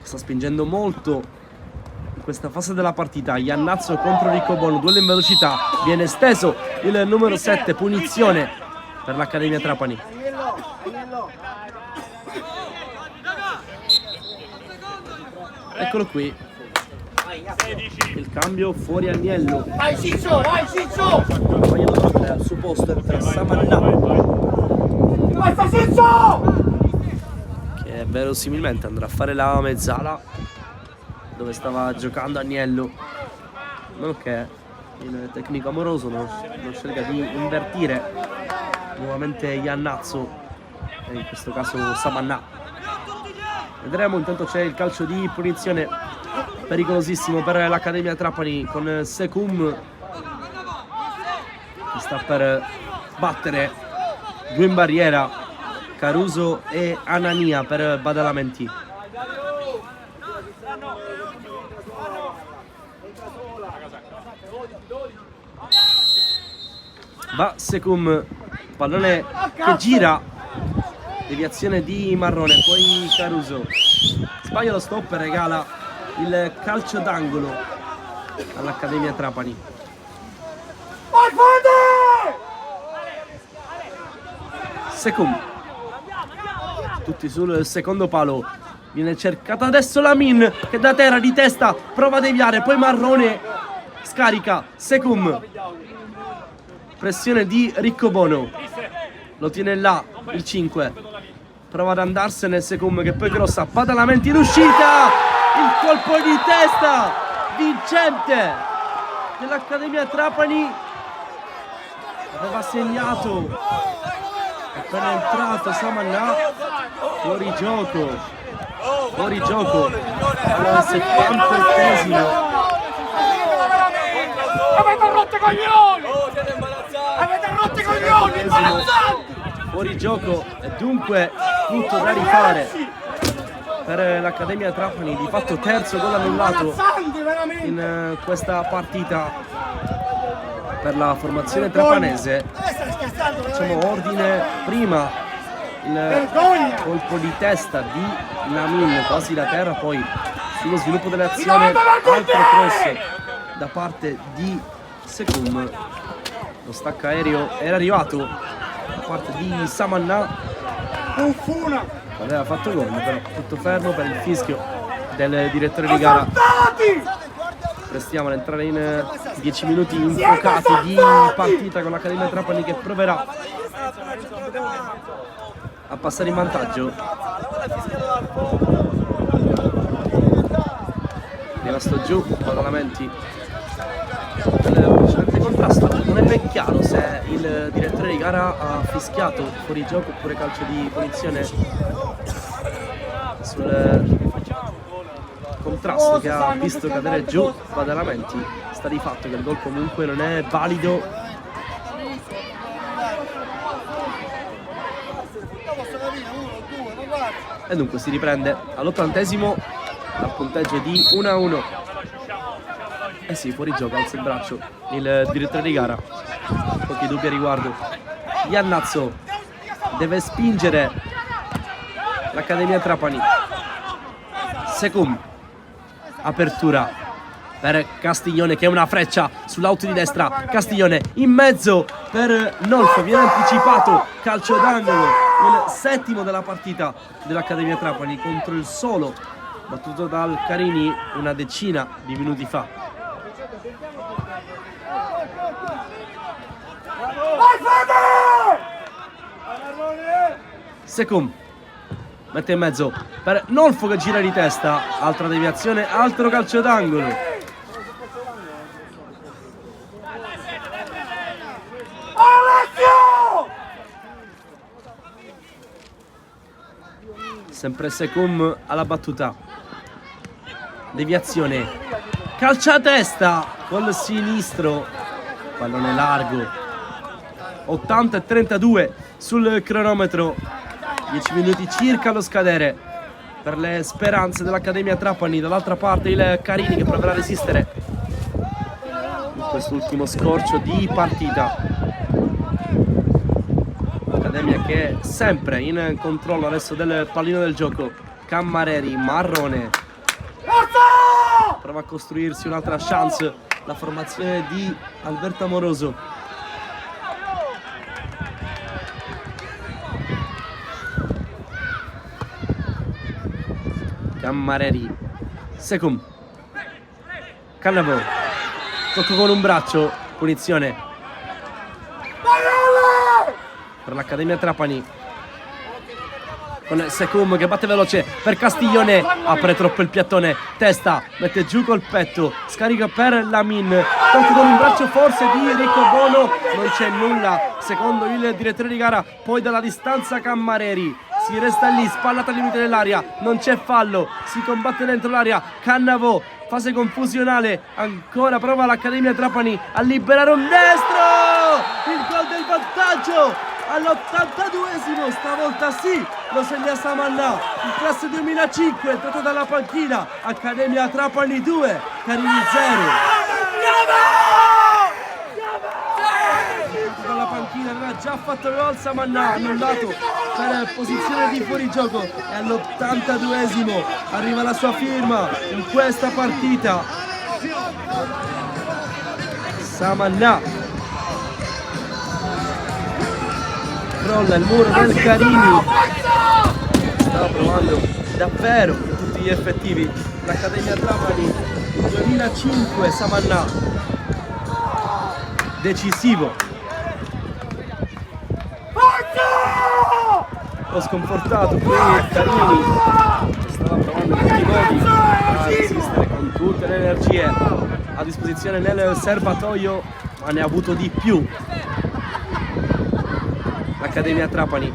sta spingendo molto in questa fase della partita. Iannazzo contro Riccobono, duello in velocità, viene esteso il numero 7, punizione per l'Accademia Trapani. Eccolo qui, il cambio fuori Agnello. Vai Ciccio, vai Ciccio! Al suo posto entra Savannà, Vai Ciccio! che verosimilmente andrà a fare la mezzala dove stava giocando Agnello, nonché il tecnico amoroso non cerca di invertire nuovamente Iannazzo e in questo caso Savannà. Vedremo, intanto c'è il calcio di punizione pericolosissimo per l'Accademia Trapani con Secum che sta per battere due in barriera, Caruso e Anania per Badalamenti. Va Secum, pallone che gira, deviazione di Marrone, poi Caruso sbaglia lo stop e regala il calcio d'angolo all'Accademia Trapani. Secum, tutti sul secondo palo, viene cercata adesso Lamin che da terra di testa prova a deviare, poi Marrone scarica Secum, pressione di Riccobono, lo tiene là il 5, prova ad andarsene Secum, che poi crossa Badalamenti in uscita, il colpo di testa vincente dell'Accademia Trapani, aveva segnato appena entrato Samannà, fuori gioco alla 70esima. Avete rotto i coglioni! Avete rotto i coglioni! Imbarazzanti! Fuori gioco e dunque tutto da rifare per l'Accademia Trapani, di fatto terzo gol annullato in questa partita per la formazione trapanese. Facciamo ordine: prima il colpo di testa di Lamin quasi da terra, poi sullo sviluppo dell'azione altro cross da parte di Secum, lo stacca aereo era arrivato da parte di Samannà, aveva fatto gol, però tutto fermo per il fischio del direttore di gara. Restiamo ad entrare in 10 minuti infuocati di partita con l'Accademia Trapani che proverà a passare in vantaggio. Rimasto giù Badalamenti nel precedente contrasto. Non è ben chiaro se il direttore di gara ha fischiato fuori gioco oppure calcio di punizione sul contrasto che ha visto cadere giù Badalamenti. Sta di fatto che il gol comunque non è valido. E dunque si riprende all'80esimo dal punteggio di 1-1. Eh sì, fuori gioco, alza il braccio il direttore di gara, pochi dubbi a riguardo. Iannazzo deve spingere l'Accademia Trapani. Secum, apertura per Castiglione che è una freccia sull'auto di destra. Castiglione in mezzo per Nolfo, viene anticipato, calcio d'angolo, il settimo della partita dell'Accademia Trapani contro il solo battuto dal Carini una decina di minuti fa. Secum mette in mezzo per Nolfo che gira di testa, altra deviazione, altro calcio d'angolo. Sempre Secum alla battuta, deviazione, calcia a testa col sinistro, pallone largo. 80-32 sul cronometro, 10 minuti circa allo scadere per le speranze dell'Accademia Trapani. Dall'altra parte il Carini che proverà a resistere in quest'ultimo scorcio di partita. L'Accademia che è sempre in controllo adesso del pallino del gioco. Cammareri, Marrone, prova a costruirsi un'altra chance la formazione di Alberto Amoroso. Cammareri, Secum, Cannavo, tocco con un braccio, punizione per l'Accademia Trapani con Secum che batte veloce per Castiglione, apre troppo il piattone, testa, mette giù col petto, scarica per Lamin, tocco con un braccio forse di Ricco Bono, non c'è nulla secondo il direttore di gara. Poi dalla distanza Cammareri, si resta lì, spallata al limite dell'area, non c'è fallo, si combatte dentro l'area. Cannavo, fase confusionale, ancora prova l'Accademia Trapani a liberare un destro, il gol del vantaggio all'82esimo, stavolta sì, lo segna Samannà, in classe 2005, entrato dalla panchina. Accademia Trapani 2, Carini 0. Dalla panchina aveva già fatto gol Samannà, annullato per posizione di fuorigioco, e all'82esimo arriva la sua firma in questa partita. Samannà crolla il muro del Carini, stava provando davvero con tutti gli effettivi l'Accademia Trapani. 2005 Samannà, decisivo. po' sconfortato qui Carini, stava provando in tutti i modi a resistere con tutte le energie a disposizione nel serbatoio, ma ne ha avuto di più l'Accademia Trapani,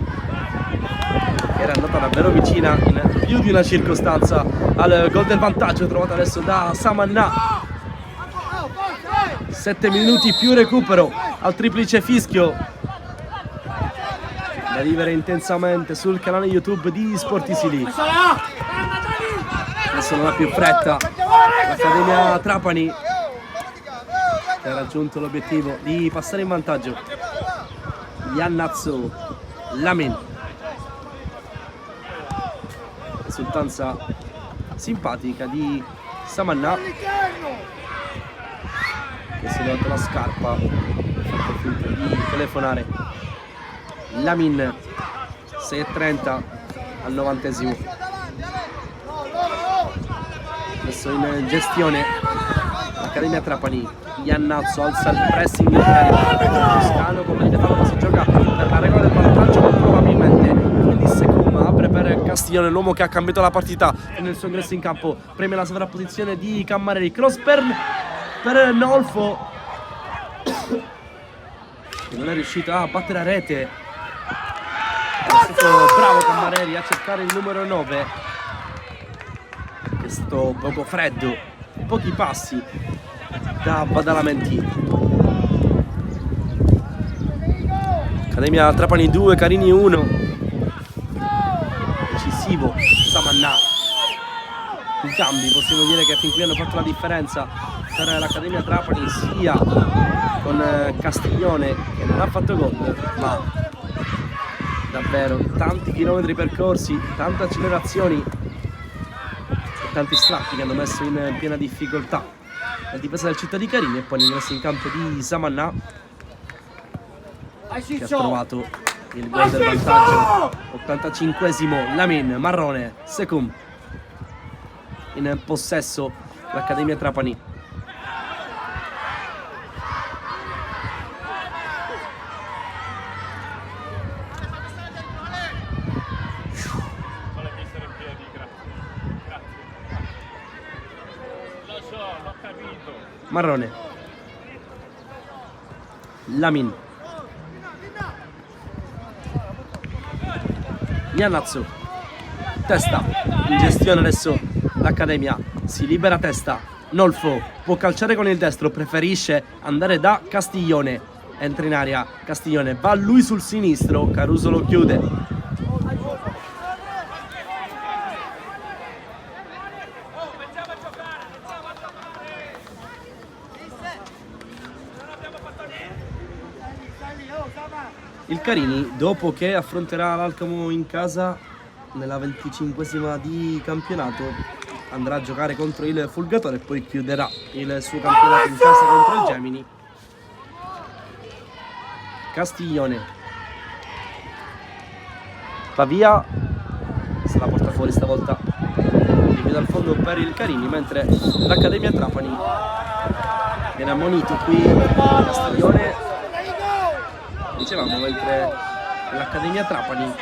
che era andata davvero vicina in più di una circostanza al gol del vantaggio trovato adesso da Samanna. 7 minuti più recupero al triplice fischio da vivere intensamente sul canale YouTube di Sportisili. Adesso non ha più fretta l'Accademia Trapani, che ha raggiunto l'obiettivo di passare in vantaggio. Iannazzo Lamin, risultanza simpatica di Samanna, che si è levato la scarpa, ha fatto finta di telefonare. Lamin, 6:30 al 90esimo. Adesso in gestione l'Accademia Trapani. Iannazzo alza il pressing Toscano, come avete fatto, si gioca per la regola del vantaggio, ma probabilmente quindi Secum apre per Castiglione, l'uomo che ha cambiato la partita e nel suo ingresso in campo preme la sovrapposizione di Cammarelli. Cross per Nolfo, che non è riuscito a battere a rete. È stato bravo Cammarelli a cercare il numero 9, che è stato poco freddo, pochi passi da badalamenti. Accademia Trapani 2, Carini 1. Decisivo Samanna. I cambi possiamo dire che fin qui hanno fatto la differenza per l'Accademia Trapani, sia con Castiglione, che non ha fatto gol, ma davvero tanti chilometri percorsi, tante accelerazioni e tanti strappi che hanno messo in piena difficoltà la difesa del Città di Carini, e poi l'ingresso in campo di Samanna, che ha trovato il gol del vantaggio. 85esimo, Lamin, Marrone, Secum in possesso l'Accademia Trapani. Marrone, Lamin, Iannazzo, Testa, in gestione adesso l'Accademia, si libera Testa, Nolfo può calciare con il destro, preferisce andare da Castiglione, entra in area Castiglione, va lui sul sinistro, Caruso lo chiude. Il Carini, dopo che affronterà l'Alcamo in casa nella 25esima di campionato, andrà a giocare contro il Fulgatore e poi chiuderà il suo campionato in casa contro il Gemini. Castiglione va via, se la porta fuori stavolta, limite dal fondo per il Carini, mentre l'Accademia Trapani viene ammonito qui. Castiglione, dicevamo, mentre l'Accademia Trapani,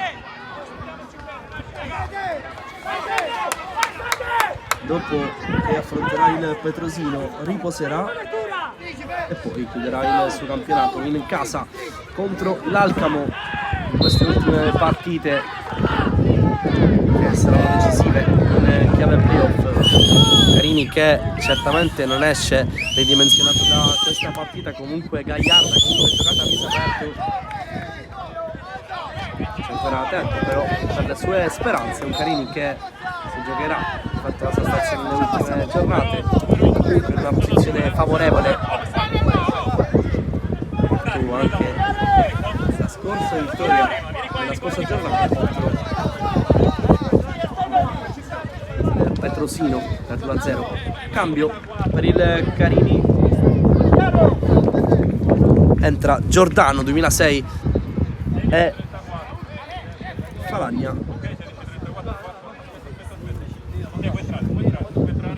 dopo che affronterà il Petrosino, riposerà e poi chiuderà il suo campionato in casa contro l'Alcamo in queste ultime partite, che saranno decisive in chiave playoff. Carini, che certamente non esce ridimensionato da questa partita, comunque gagliarda, comunque giocata a viso aperto. C'è ancora tempo però per le sue speranze, un Carini che si giocherà, ha fatto la sua stazione nelle ultime giornate, in una posizione favorevole. Tu anche la scorsa vittoria nella scorsa giornata contro Petrosino per 2-0. Cambio per il Carini, entra Giordano 2006 e Falagna.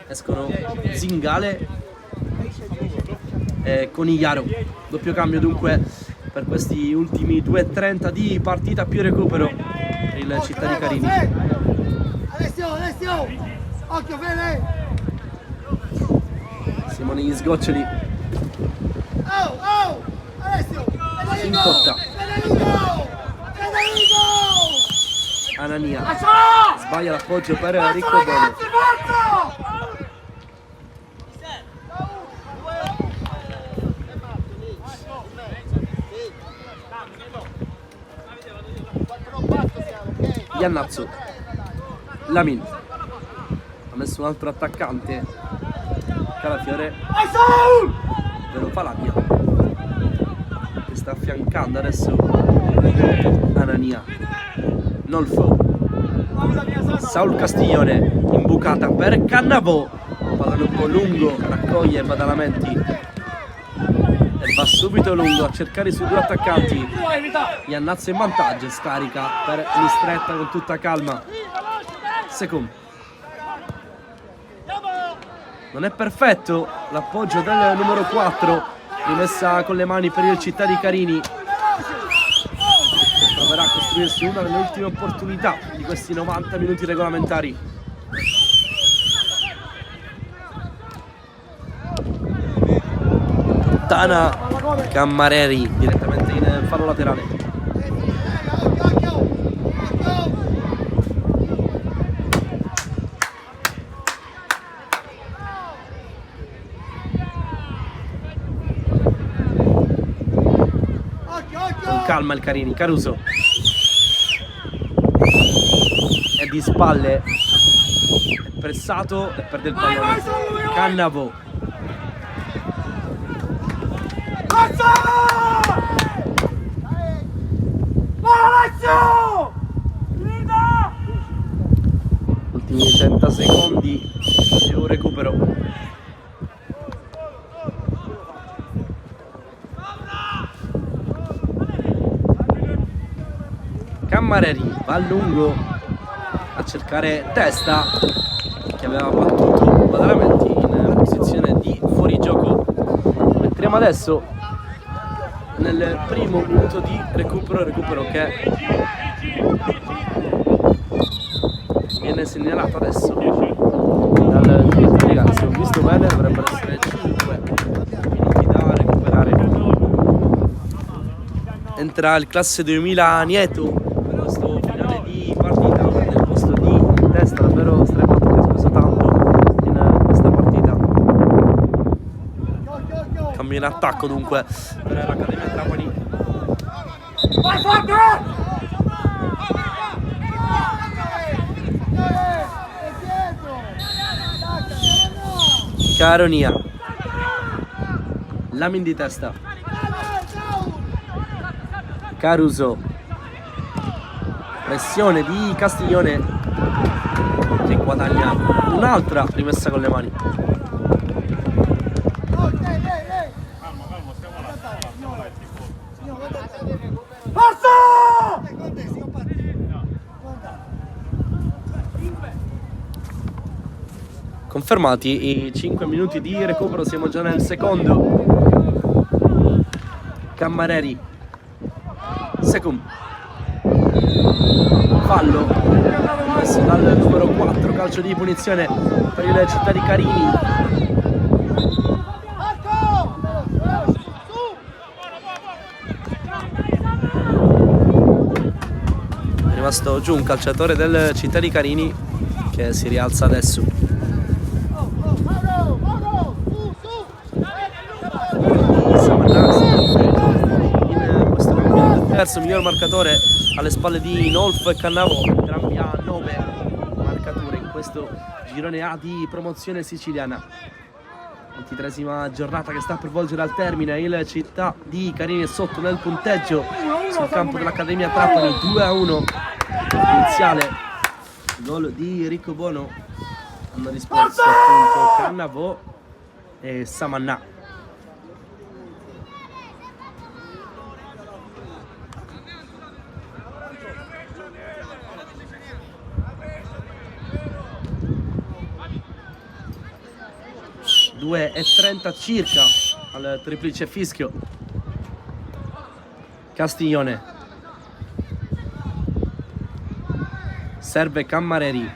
Escono Zingale e Conigliaro. Doppio cambio dunque per questi ultimi 2:30 di partita, più recupero per il il Città di Carini. Alessio! Occhio, Fede! Siamo negli sgoccioli. Oh! Alessio! Si incotta. Federico! Anania sbaglia l'appoggio per Ricco Bono. Ragazzi, forza! Iannazzo. Lamin ha messo un altro attaccante. Calafiore, ovvero Palavia, che sta affiancando adesso Anania. Nolfo. Saul Castiglione, imbucata per Cannavò. Pallone un po' lungo, raccoglie Badalamenti e va subito lungo a cercare i suoi due attaccanti. Iannazzo in vantaggio, scarica per Mistretta con tutta calma. Secum. Non è perfetto l'appoggio del numero 4, rimessa con le mani per il Città di Carini, che proverà a costruirsi una delle ultime opportunità di questi 90 minuti regolamentari. Tana Cammareri direttamente in fallo laterale. Con calma il Carini. Caruso è di spalle, è pressato e perde il pallone. Cannavò. Ultimi 30 secondi e un recupero. Cammareri va a lungo a cercare Testa, che aveva battuto Badalamenti in posizione di fuorigioco. Entriamo adesso nel primo minuto di recupero che viene segnalato adesso dal direttore di gara. Se ho visto bene dovrebbero essere 5 minuti da recuperare. Entra il classe 2000 Nieto per questo finale di partita, nel posto di Testa, davvero stremato, che ha speso tanto in questa partita. Cambio in attacco dunque per l'Accademia Trapani. Caronia. Lamin di Testa. Caruso. Pressione di Castiglione, che guadagna un'altra rimessa con le mani. Confermati i 5 minuti di recupero, siamo già nel secondo. Cammareri. Secum. Fallo messo dal numero 4, calcio di punizione per il Città di Carini. È rimasto giù un calciatore del Città di Carini che si rialza adesso. In questo campionato, terzo miglior marcatore alle spalle di Nolfo e Cannavò, entrambi a 9 marcature in questo girone A di promozione siciliana. 23esima giornata che sta per volgere al termine, il Città di Carini è sotto nel punteggio sul campo dell'Accademia Trapani, 2-1 iniziale, gol di Ricco Bono, hanno risposto appunto Cannavò e Samannà. E 30 circa al triplice fischio. Castiglione. serve Cammareri.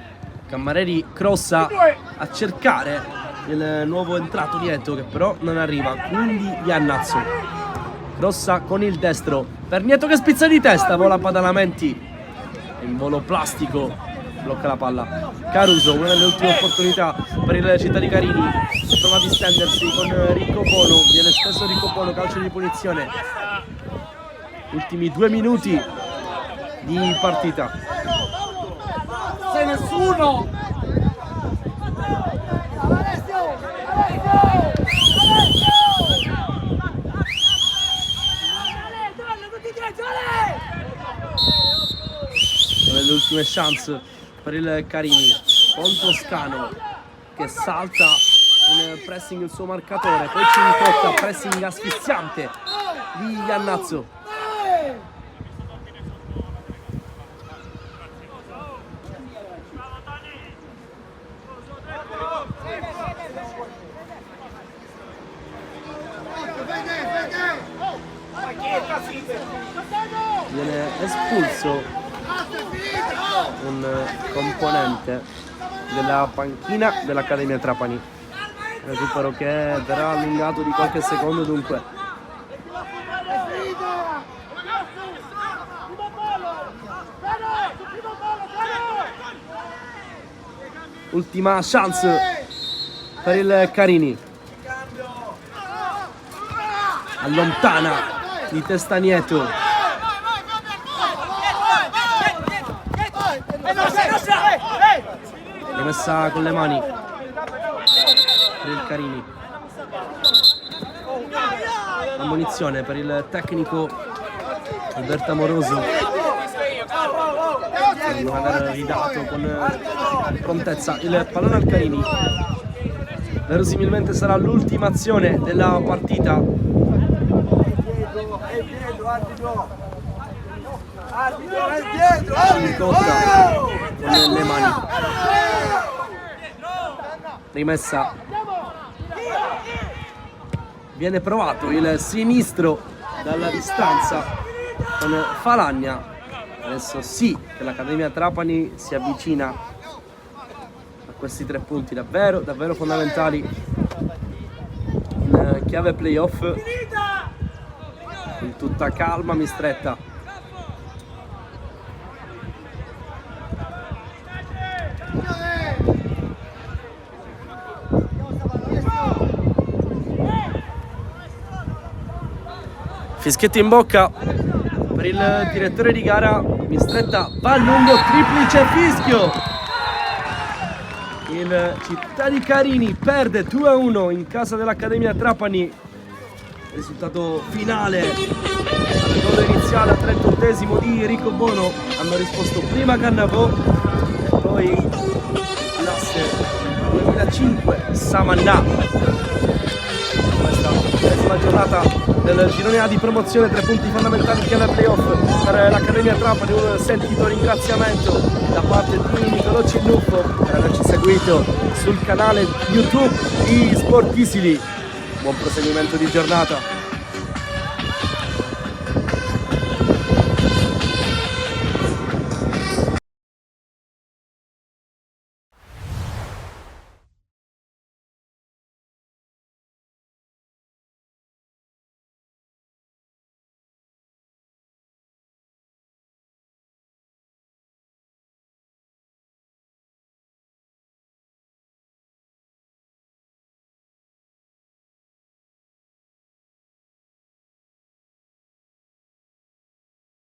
Cammareri crossa a cercare il nuovo entrato Nieto, che però non arriva, quindi Iannazzo crossa con il destro per Nieto che spizza di testa, vola Badalamenti in volo plastico, blocca la palla. Caruso, una delle ultime opportunità per il Città di Carini, prova a distendersi con Riccobono, viene spesso Riccobono, calcio di punizione. Ultimi 2 minuti di partita. Sei nessuno! Le ultime chance per il Carini con Toscano che salta in pressing il suo marcatore, poi ci incotta, pressing asfissiante di Iannazzo. Viene espulso un componente della panchina dell'Accademia Trapani. Recupero che verrà allungato di qualche secondo dunque. Ultima chance per il Carini. Allontana di testa Nieto. Rimessa con le mani per il Carini. Ammonizione per il tecnico Alberto Amoroso, non aver ridato con prontezza il pallone al Carini. Verosimilmente sarà l'ultima azione della partita. Incontra con le mani. Rimessa. Viene provato il sinistro dalla distanza con Falagna. Adesso sì che l'Accademia Trapani si avvicina a questi 3 punti davvero fondamentali in chiave playoff. In tutta calma, mistretta. Fischietto in bocca per il direttore di gara, mistretta va a lungo, triplice fischio. Il Città di Carini perde 2-1 in casa dell'Accademia Trapani. Risultato finale al gol iniziale al 38esimo di Riccobono. Hanno risposto prima Cannavò e poi classe 2005 Samannà. Questa ultima giornata del girone A di promozione, 3 punti fondamentali chiave playoff per l'Accademia Trapani. Un sentito ringraziamento da parte di Nicolò Cinnuffo per averci seguito sul canale YouTube di Sport Isili. Buon proseguimento di giornata.